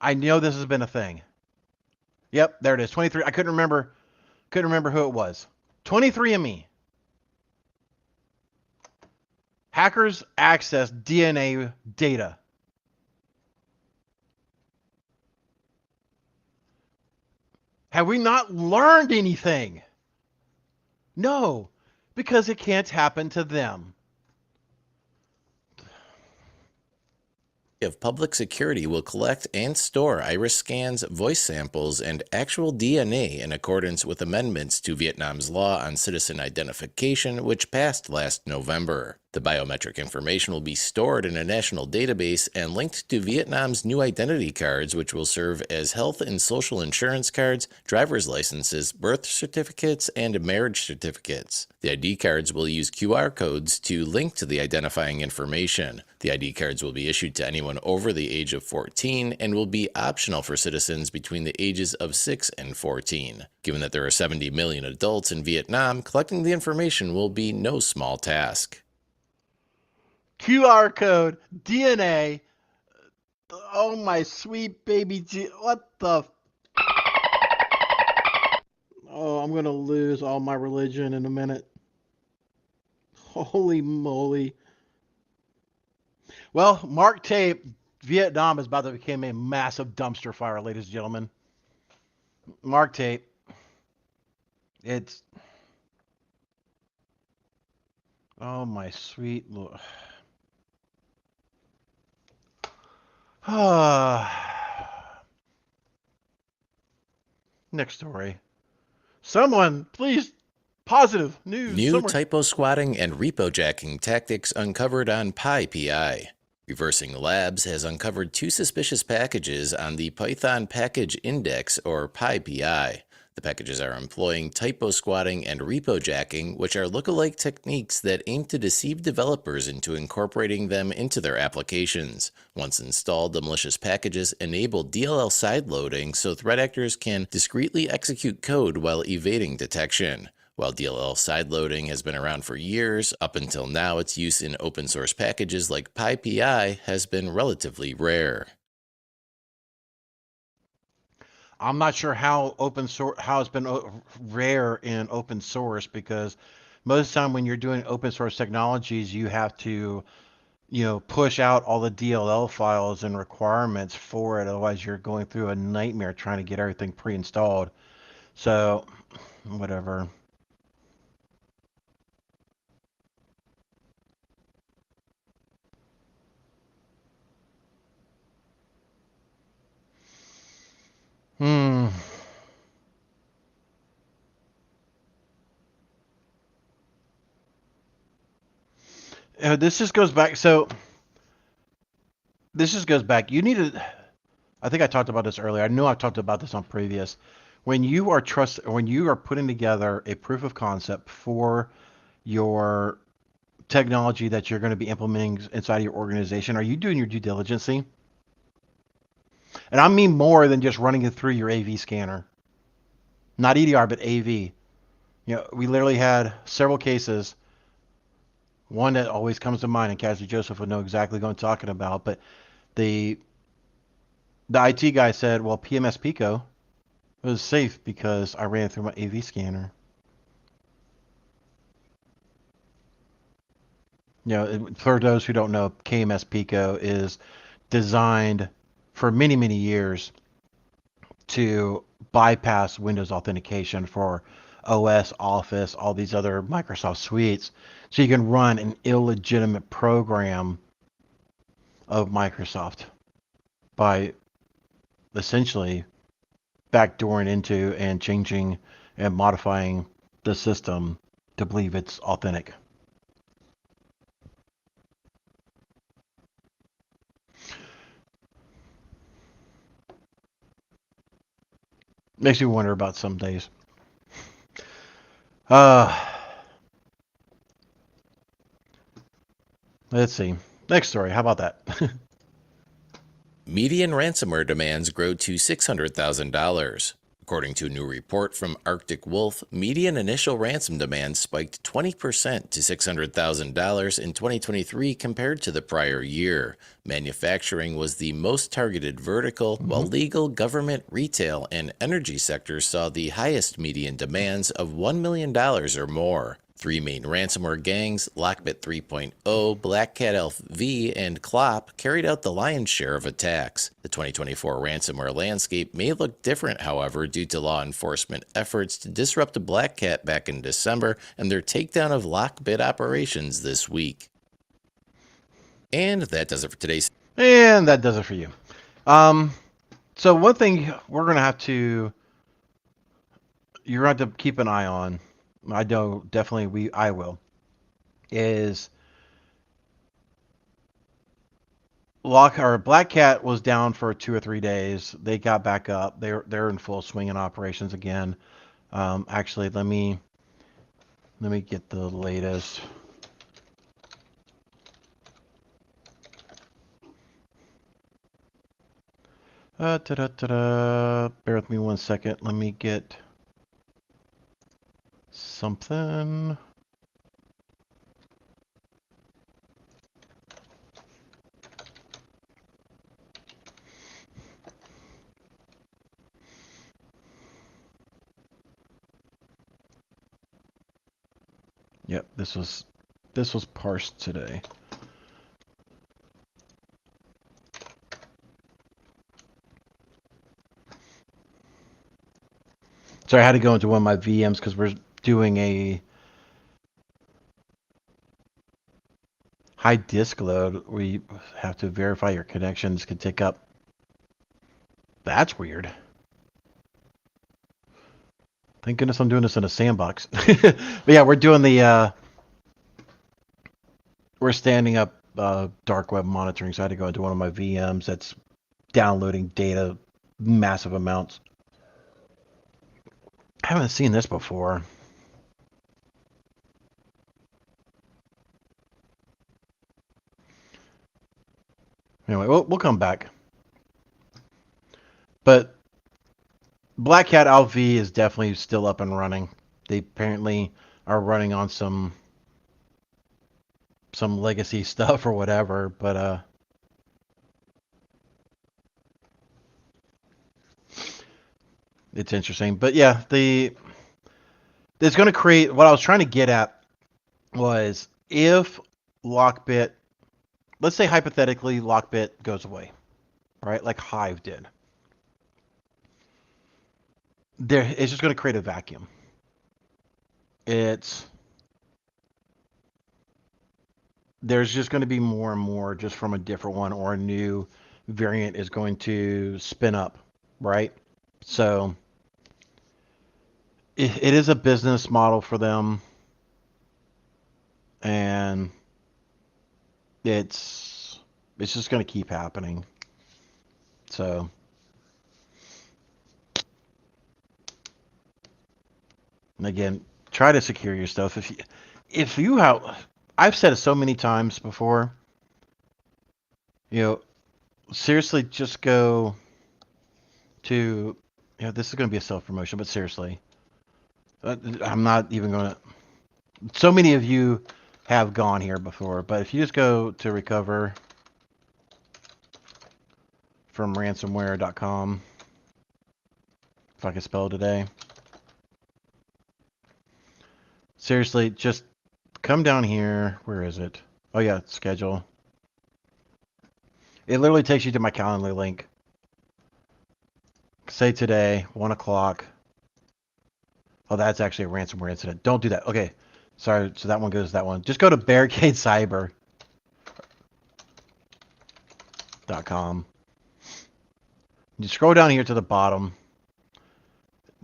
I know this has been a thing. Yep, there it is. 23. I couldn't remember who it was. 23andMe. Hackers access DNA data. Have we not learned anything? No, because it can't happen to them. of Public Security will collect and store iris scans, voice samples, and actual DNA in accordance with amendments to Vietnam's law on citizen identification, which passed last November. The biometric information will be stored in a national database and linked to Vietnam's new identity cards, which will serve as health and social insurance cards, driver's licenses, birth certificates, and marriage certificates. The ID cards will use QR codes to link to the identifying information. The ID cards will be issued to anyone over the age of 14 and will be optional for citizens between the ages of 6 and 14. Given that there are 70 million adults in Vietnam, collecting the information will be no small task. QR code, DNA. Oh my sweet baby what the? Oh, I'm gonna lose all my religion in a minute. Holy moly. Well, Mark Tape, Vietnam is about to become a massive dumpster fire, ladies and gentlemen. Mark Tape. It's oh my sweet Lord. Next story. Someone, please, positive news. New Somewhere. typo squatting and repo jacking tactics uncovered on PyPI. Reversing Labs has uncovered 2 suspicious packages on the Python Package Index, or PyPI. The packages are employing typo squatting and repo jacking, which are lookalike techniques that aim to deceive developers into incorporating them into their applications. Once installed, the malicious packages enable DLL sideloading so threat actors can discreetly execute code while evading detection. While DLL sideloading has been around for years, up until now its use in open source packages like PyPI has been relatively rare. I'm not sure how open source how it's been rare in open source because most of the time when you're doing open source technologies, you have to, push out all the DLL files and requirements for it. Otherwise, you're going through a nightmare trying to get everything pre-installed. So, whatever. Hmm. This just goes back. So this just goes back. You need to. I think I talked about this earlier. I know I've talked about this on previous. When you are when you are putting together a proof of concept for your technology that you're going to be implementing inside of your organization, are you doing your due diligence? And I mean more than just running it through your AV scanner, not EDR, but AV. We literally had several cases. One that always comes to mind, and Cassie Joseph would know exactly what I'm talking about. But the the IT guy said, "Well, PMS Pico was safe because I ran it through my AV scanner." For those who don't know, KMS Pico is designed for many, many years to bypass Windows authentication for OS, Office, all these other Microsoft suites. So you can run an illegitimate program of Microsoft by essentially backdooring into and changing and modifying the system to believe it's authentic. Makes me wonder about some days. Uh, let's see. Next story. How about that? Median ransomware demands grow to $600,000. According to a new report from Arctic Wolf, median initial ransom demands spiked 20% to $600,000 in 2023 compared to the prior year. Manufacturing was the most targeted vertical, while legal, government, retail, and energy sectors saw the highest median demands of $1 million or more. 3 main ransomware gangs, Lockbit 3.0, Black Cat LV, and Clop, carried out the lion's share of attacks. The 2024 ransomware landscape may look different, however, due to law enforcement efforts to disrupt Black Cat back in December and their takedown of Lockbit operations this week. And that does it for today's. And that does it for you. So one thing we're gonna have to you're going to have to keep an eye on. I know definitely I will. Is Black Cat was down for 2 or 3 days. They got back up. They're in full swing in operations again. Actually, let me get the latest. Bear with me 1 second. Let me get something. Yep, this was parsed today. So I had to go into one of my VMs because we're doing a high disk load. We have to verify your connections can take up. That's weird. Thank goodness I'm doing this in a sandbox. But yeah, we're doing the we're standing up dark web monitoring. So I had to go into one of my VMs that's downloading data, massive amounts. I haven't seen this before. Anyway, we'll come back. But Black Hat LV is definitely still up and running. They apparently are running on some legacy stuff or whatever, but it's interesting. But yeah, it's going to create what I was trying to get at was if Lockbit, let's say hypothetically Lockbit goes away, right? Like Hive did. It's just going to create a vacuum. There's just going to be more and more just from a different one, or a new variant is going to spin up, right? So it is a business model for them, and it's just going to keep happening. So again, try to secure your stuff. If you have, I've said it so many times before, seriously, just go to, this is going to be a self-promotion, but seriously, I'm not even going to, so many of you have gone here before, but if you just go to recover from ransomware.com, if I can spell today, seriously, just come down here. Where is it? Oh yeah, schedule. It literally takes you to my Calendly link. Say today, 1 o'clock. Oh, that's actually a ransomware incident. Don't do that. Okay. Sorry. So that one goes to that one. Just go to Barricade Cyber.com. You scroll down here to the bottom.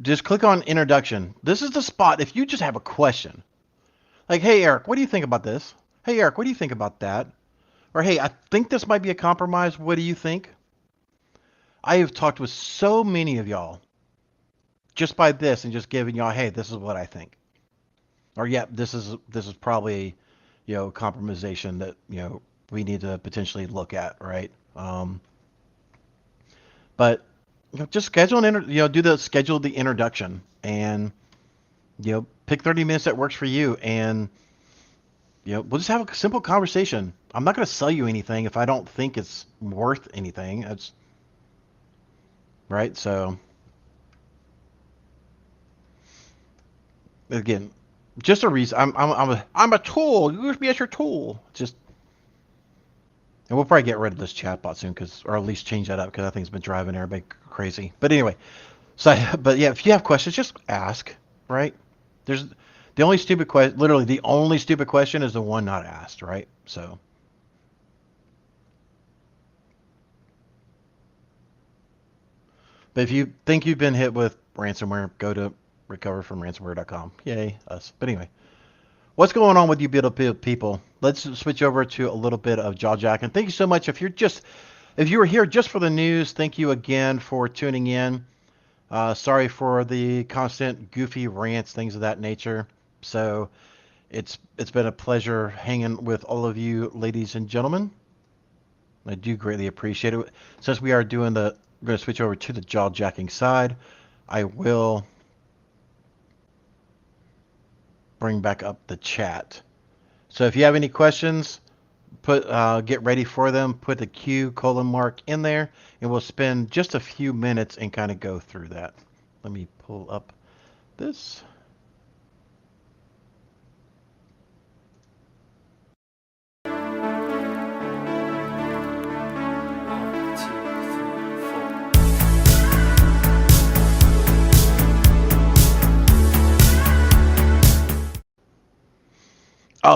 Just click on introduction. This is the spot if you just have a question. Like, hey, Eric, what do you think about this? Hey, Eric, what do you think about that? Or, hey, I think this might be a compromise. What do you think? I have talked with so many of y'all just by this and just giving y'all, hey, this is what I think. Or, yeah, this is probably, compromisation that, we need to potentially look at, right? But just schedule schedule the introduction, and pick 30 minutes that works for you, and we'll just have a simple conversation. I'm not going to sell you anything if I don't think it's worth anything. That's right. So again, just a reason. I'm a tool. Use me as your tool. Just, and we'll probably get rid of this chatbot soon, or at least change that up, because that thing's been driving everybody crazy. But anyway, but yeah, if you have questions, just ask. Right? There's the only stupid question. Literally, the only stupid question is the one not asked. Right? So. But if you think you've been hit with ransomware, go to recoverfromransomware.com. Yay, us. But anyway, what's going on with you beautiful people? Let's switch over to a little bit of jaw jacking. Thank you so much. If you were here just for the news, thank you again for tuning in. Sorry for the constant goofy rants, things of that nature. So it's been a pleasure hanging with all of you, ladies and gentlemen. I do greatly appreciate it. Since we are doing we're going to switch over to the jaw jacking side. I will bring back up the chat. So if you have any questions, get ready for them. Put the Q : in there, and we'll spend just a few minutes and kind of go through that. Let me pull up this.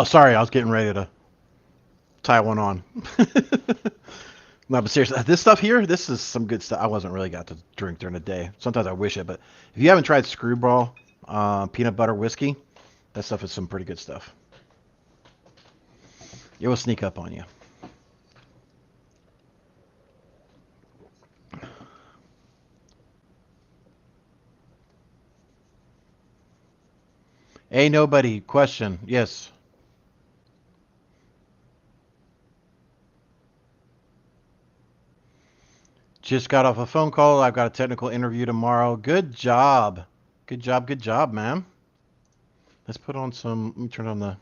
Oh, sorry, I was getting ready to tie one on. No, but seriously, this stuff here, this is some good stuff. I wasn't really got to drink during the day. Sometimes I wish it, but if you haven't tried Screwball peanut butter whiskey, that stuff is some pretty good stuff. It will sneak up on you. Hey, nobody. Question. Yes. Just got off a phone call. I've got a technical interview tomorrow. Good job. Good job. Good job, man. Let's put on some. Let me turn on the.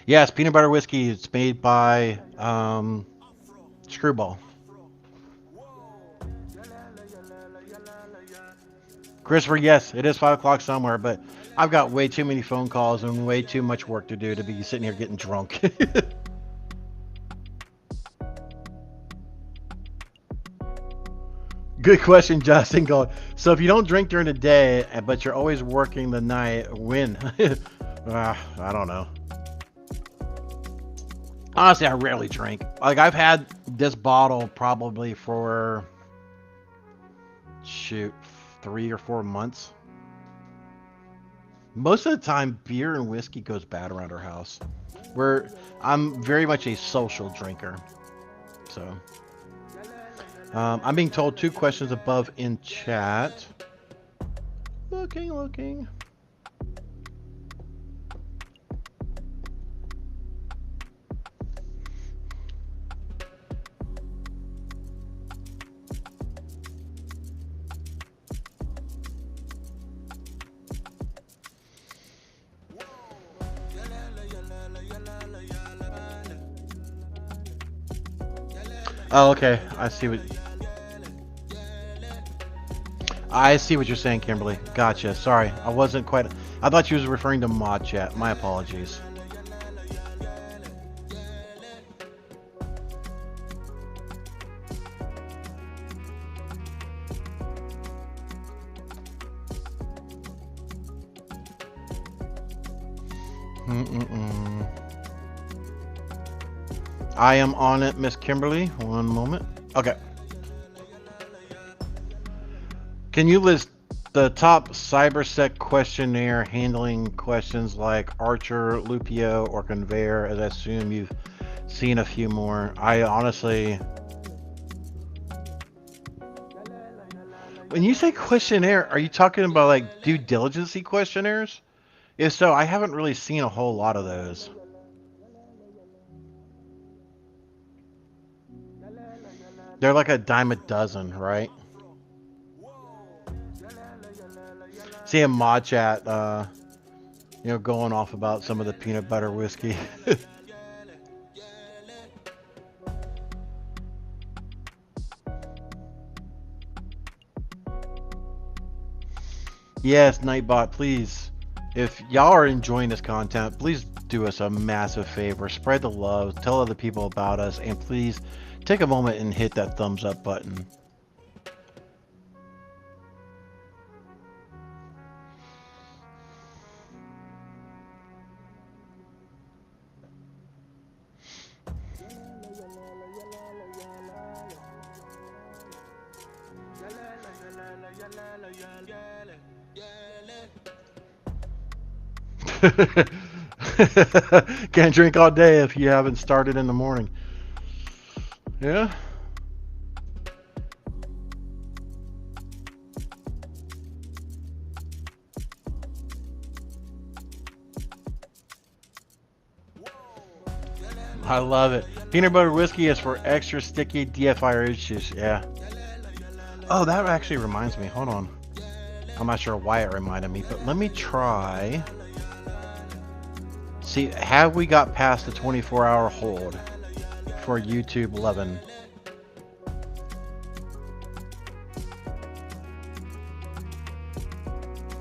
Yes, peanut butter whiskey. It's made by Screwball. Christopher, yes, it is 5 o'clock somewhere, but I've got way too many phone calls and way too much work to do to be sitting here getting drunk. Good question, Justin. So if you don't drink during the day, but you're always working the night, when? I don't know. Honestly, I rarely drink. Like, I've had this bottle probably for, shoot, 3 or 4 months. Most of the time, beer and whiskey goes bad around our house. I'm very much a social drinker. So, I'm being told 2 questions above in chat. Looking. Oh, okay. I see what you're saying, Kimberly. Gotcha. Sorry, I wasn't quite. I thought you was referring to mod chat. My apologies. I am on it, Miss Kimberly. One moment. Okay. Can you list the top cybersec questionnaire handling questions like Archer, Lupio, or Conveyor? As I assume you've seen a few more. I honestly... When you say questionnaire, are you talking about like due diligence questionnaires? If so, I haven't really seen a whole lot of those. They're like a dime a dozen, right? See a mod chat, going off about some of the peanut butter whiskey. Yes, Nightbot, please. If y'all are enjoying this content, please do us a massive favor. Spread the love, tell other people about us, and please take a moment and hit that thumbs up button. Can't drink all day if you haven't started in the morning. Yeah. I love it. Peanut butter whiskey is for extra sticky DFI issues. Yeah. Oh, that actually reminds me. Hold on. I'm not sure why it reminded me, but let me try. See, have we got past the 24-hour hold for YouTube 11?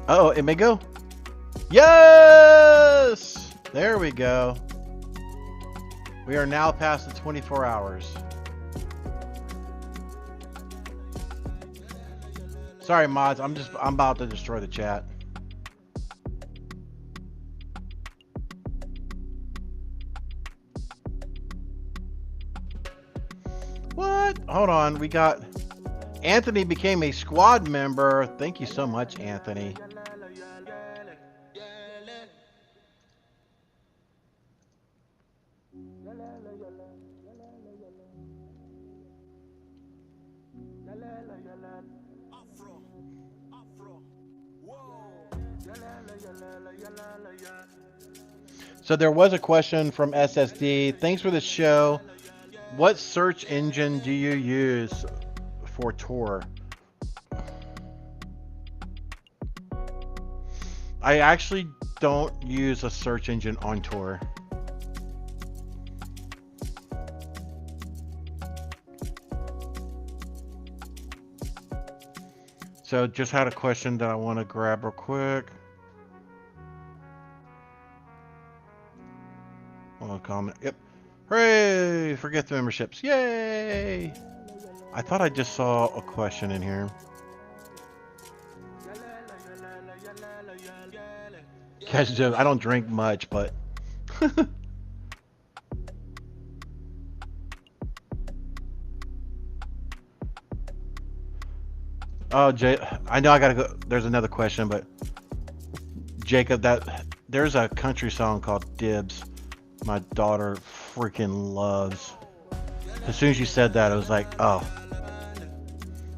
Oh, it may go. Yes! There we go. We are now past the 24 hours. Sorry, mods. I'm about to destroy the chat. hold on. We got Anthony became a squad member. Thank you so much, Anthony. So there was a question from SSD. Thanks for the show. What search engine do you use for Tor? I actually don't use a search engine on Tor. So just had a question that I want to grab real quick. One comment. Yep. Hooray! Forget the memberships. Yay! I thought I just saw a question in here. Catch joke. I don't drink much, but oh, Jay, I know I gotta go. There's another question, but Jacob, there's a country song called Dibs. My daughter freaking loves. As soon as you said that, I was like, oh,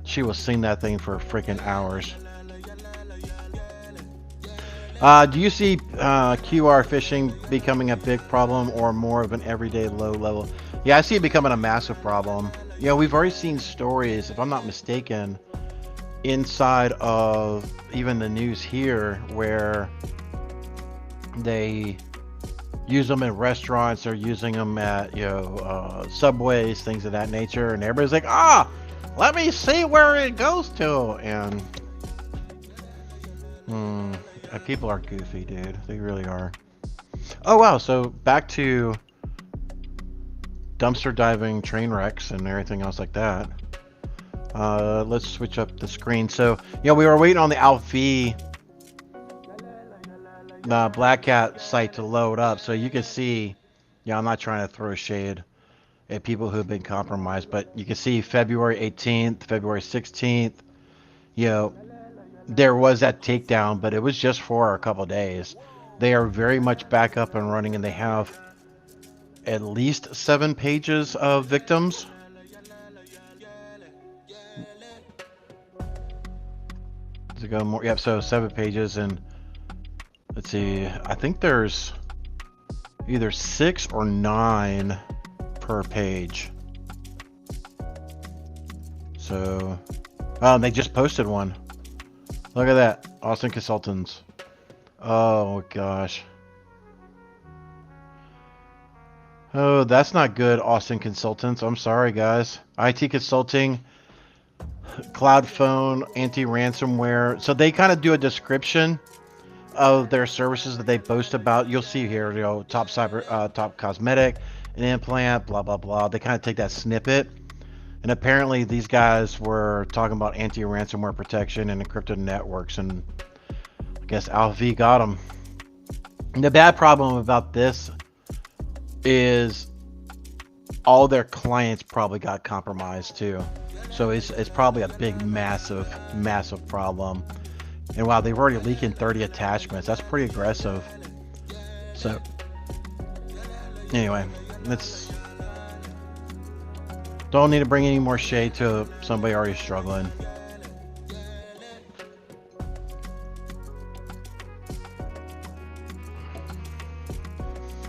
she will sing that thing for freaking hours. Do you see QR phishing becoming a big problem or more of an everyday low level? Yeah, I see it becoming a massive problem. You know, we've already seen stories, if I'm not mistaken, inside of even the news here where they use them in restaurants or using them at, you know, subways, things of that nature, and everybody's like, let me see where it goes to. And people are goofy, dude. They really are. Oh wow, so back to dumpster diving, train wrecks, and everything else like that. Let's switch up the screen. So, you know, we were waiting on the AlpV Black Cat site to load up, so you can see, yeah, I'm not trying to throw shade at people who have been compromised, but you can see February 18th, February 16th, you know, there was that takedown, but it was just for a couple days. They are very much back up and running, and they have at least 7 pages of victims. To go more, yep. So 7 pages, and let's see. I think there's either 6 or 9 per page. So, they just posted one. Look at that, Austin Consultants. Oh gosh. Oh, that's not good, Austin Consultants. I'm sorry, guys. IT Consulting, Cloud Phone, anti-ransomware. So they kind of do a description of their services that they boast about. You'll see here, you know, top cosmetic, an implant, blah blah blah. They kind of take that snippet, and apparently these guys were talking about anti-ransomware protection and encrypted networks, and I guess AlpV got them. And the bad problem about this is all their clients probably got compromised too. So it's probably a big, massive problem. And wow, they've already leaked in 30 attachments. That's pretty aggressive. So anyway, don't need to bring any more shade to somebody already struggling.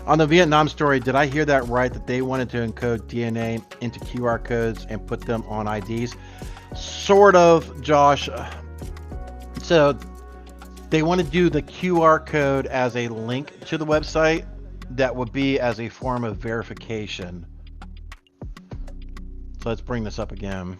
On the Vietnam story, did I hear that right, that they wanted to encode DNA into QR codes and put them on IDs? Sort of, Josh. So they want to do the QR code as a link to the website that would be as a form of verification. So let's bring this up again.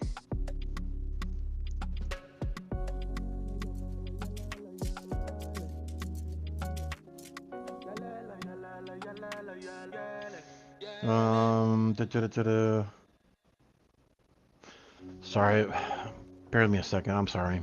Sorry, bear with me a second. I'm sorry.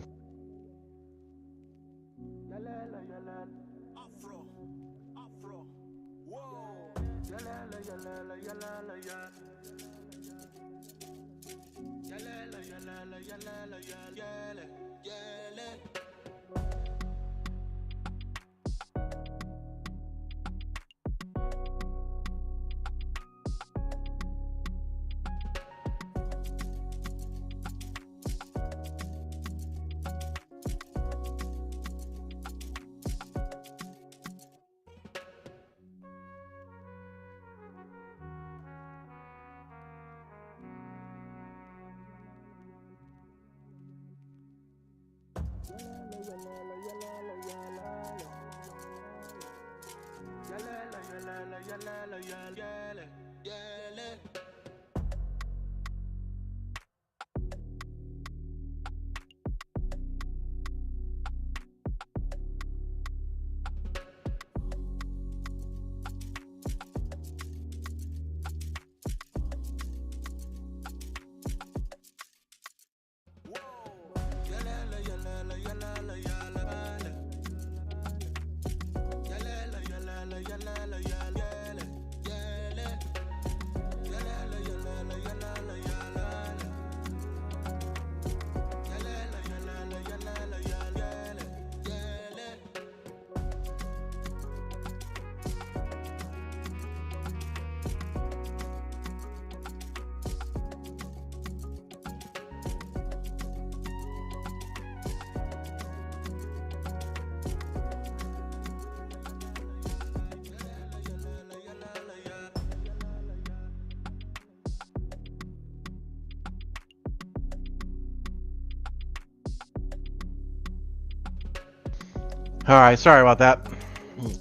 All right, sorry about that.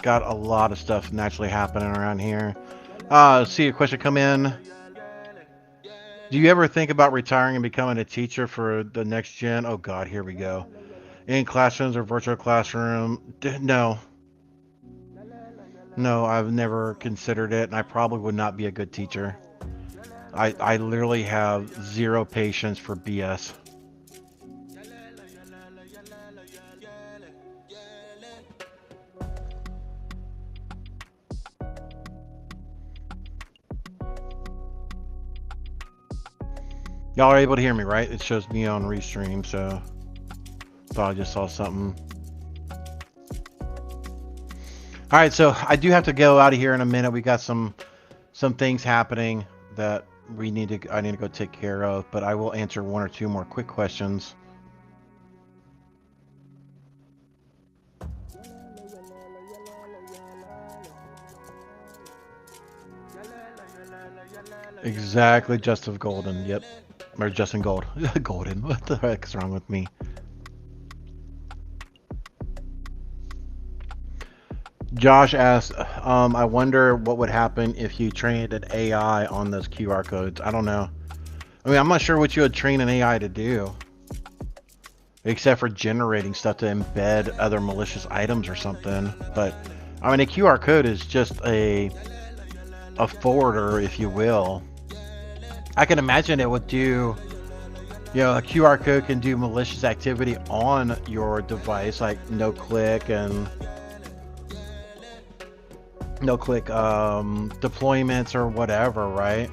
Got a lot of stuff naturally happening around here. See a question come in. Do you ever think about retiring and becoming a teacher for the next gen? Oh God, here we go. In classrooms or virtual classroom? No. No, I've never considered it, and I probably would not be a good teacher. I literally have zero patience for BS. Y'all are able to hear me, right? It shows me on Restream, so thought I just saw something. All right, so I do have to go out of here in a minute. We got some things happening that I need to go take care of, but I will answer one or two more quick questions. Exactly, Justin Golden. Yep. Or Justin Gold. Golden. What the heck's wrong with me? Josh asked, I wonder what would happen if you trained an AI on those QR codes. I don't know. I mean, I'm not sure what you would train an AI to do, except for generating stuff to embed other malicious items or something. But I mean, a QR code is just a forwarder, if you will. I can imagine it would do, you know, a QR code can do malicious activity on your device, like no click deployments or whatever, right?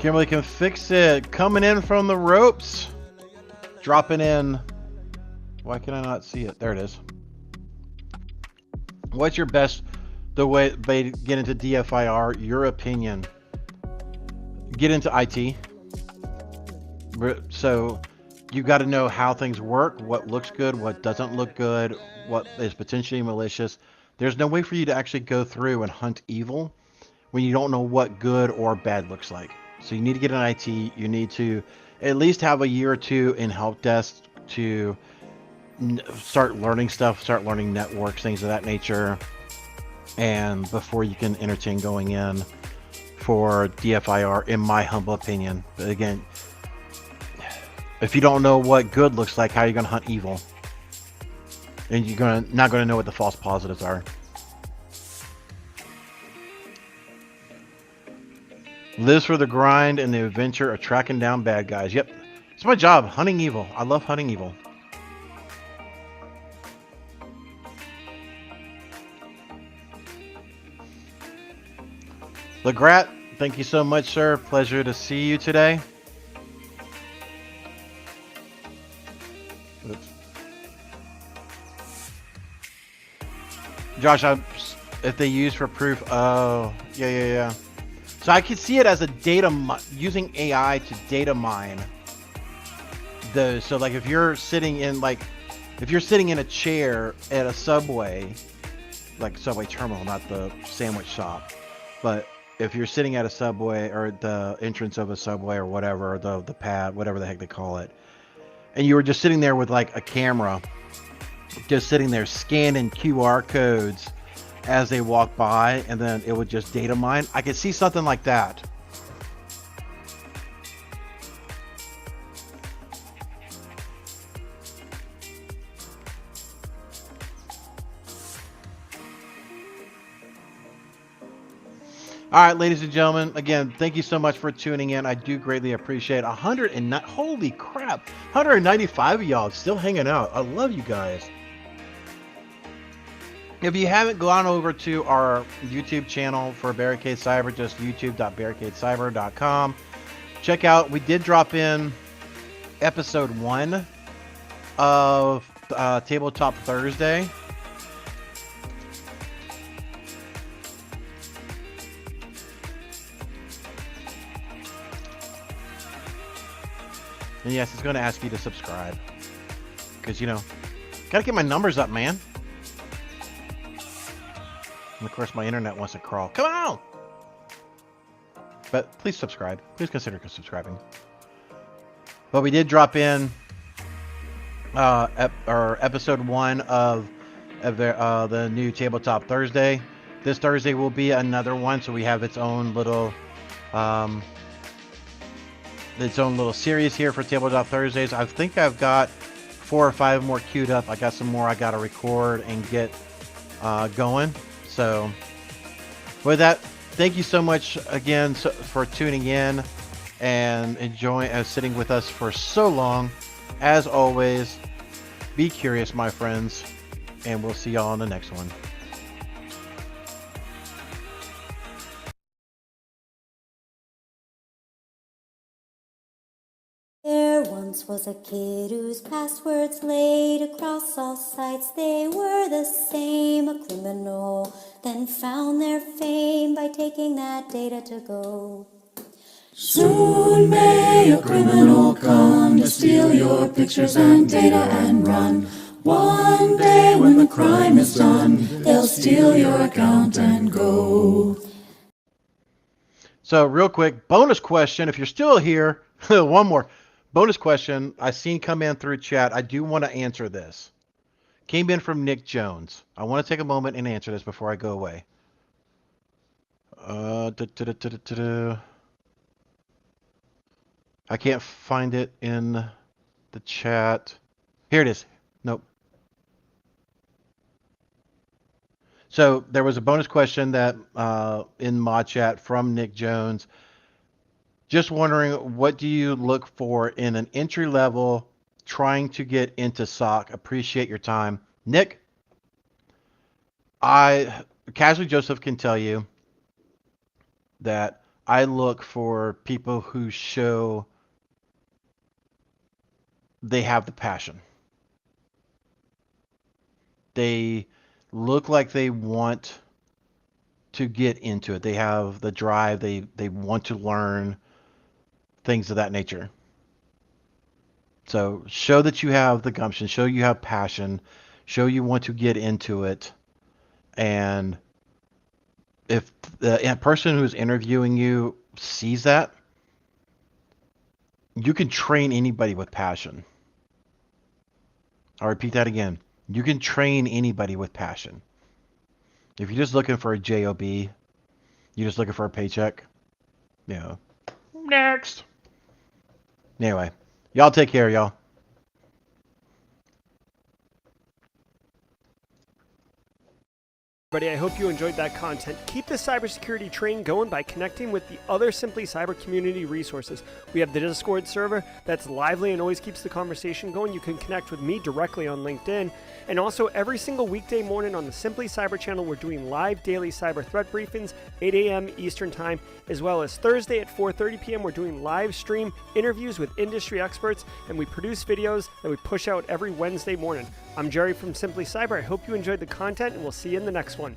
Kimberly can fix it. Coming in from the ropes. Dropping in. Why can I not see it? There it is. What's your best way to get into DFIR? Your opinion. Get into IT. So you got to know how things work, what looks good, what doesn't look good, what is potentially malicious. There's no way for you to actually go through and hunt evil when you don't know what good or bad looks like. So you need to get in IT. You need to at least have a year or two in help desk to start learning stuff, start learning networks, things of that nature, and before you can entertain going in for DFIR, in my humble opinion. But again, if you don't know what good looks like, how are you going to hunt evil? And you're not going to know what the false positives are. Lives for the grind and the adventure of tracking down bad guys. Yep, it's my job, hunting evil. I love hunting evil. Legrat, thank you so much, sir. Pleasure to see you today. Oops. Josh, if they use for proof, oh, yeah. So I could see it as a using AI to data mine those. So like if you're sitting in a chair at a Subway, like Subway terminal, not the sandwich shop, but if you're sitting at a Subway or the entrance of a Subway or whatever, the pad, whatever the heck they call it, and you were just sitting there with like a camera, just sitting there scanning QR codes as they walk by, and then it would just data mine. I could see something like that. All right, ladies and gentlemen, again, thank you so much for tuning in. I do greatly appreciate 109. Holy crap, 195 of y'all still hanging out. I love you guys. If you haven't gone over to our YouTube channel for Barricade Cyber, just youtube.barricadecyber.com. Check out, we did drop in episode 1 of Tabletop Thursday. And yes, it's going to ask you to subscribe. Because, you know, got to get my numbers up, man. And of course, my internet wants to crawl. Come on! But please subscribe. Please consider subscribing. But we did drop in episode 1 of the new Tabletop Thursday. This Thursday will be another one, so we have its own little series here for Tabletop Thursdays. I think I've got 4 or 5 more queued up. I got some more I got to record and get going. So with that, thank you so much again for tuning in and enjoying sitting with us for so long. As always, be curious, my friends, and we'll see y'all on the next one. There once was a kid whose passwords laid across all sites. They were the same, a criminal, then found their fame by taking that data to go. Soon may a criminal come to steal your pictures and data and run. One day when the crime is done, they'll steal your account and go. So real quick, bonus question, if you're still here, one more. Bonus question I seen come in through chat. I do want to answer this. Came in from Nick Jones. I want to take a moment and answer this before I go away. I can't find it in the chat. Here it is. Nope. So there was a bonus question that in mod chat from Nick Jones. Just wondering, what do you look for in an entry level trying to get into SOC? Appreciate your time. Nick, Casually Joseph can tell you that I look for people who show they have the passion. They look like they want to get into it. They have the drive. They want to learn. Things of that nature. So show that you have the gumption, show you have passion, show you want to get into it. And if the person who's interviewing you sees that, you can train anybody with passion. I'll repeat that again. You can train anybody with passion. If you're just looking for a job, you're just looking for a paycheck, you know, next. Anyway, y'all take care, y'all. I hope you enjoyed that content. Keep the cybersecurity train going by connecting with the other Simply Cyber community resources. We have the Discord server that's lively and always keeps the conversation going. You can connect with me directly on LinkedIn. And also every single weekday morning on the Simply Cyber channel, we're doing live daily cyber threat briefings, 8 a.m. Eastern Time, as well as Thursday at 4:30 p.m. we're doing live stream interviews with industry experts, and we produce videos that we push out every Wednesday morning. I'm Jerry from Simply Cyber. I hope you enjoyed the content, and we'll see you in the next one.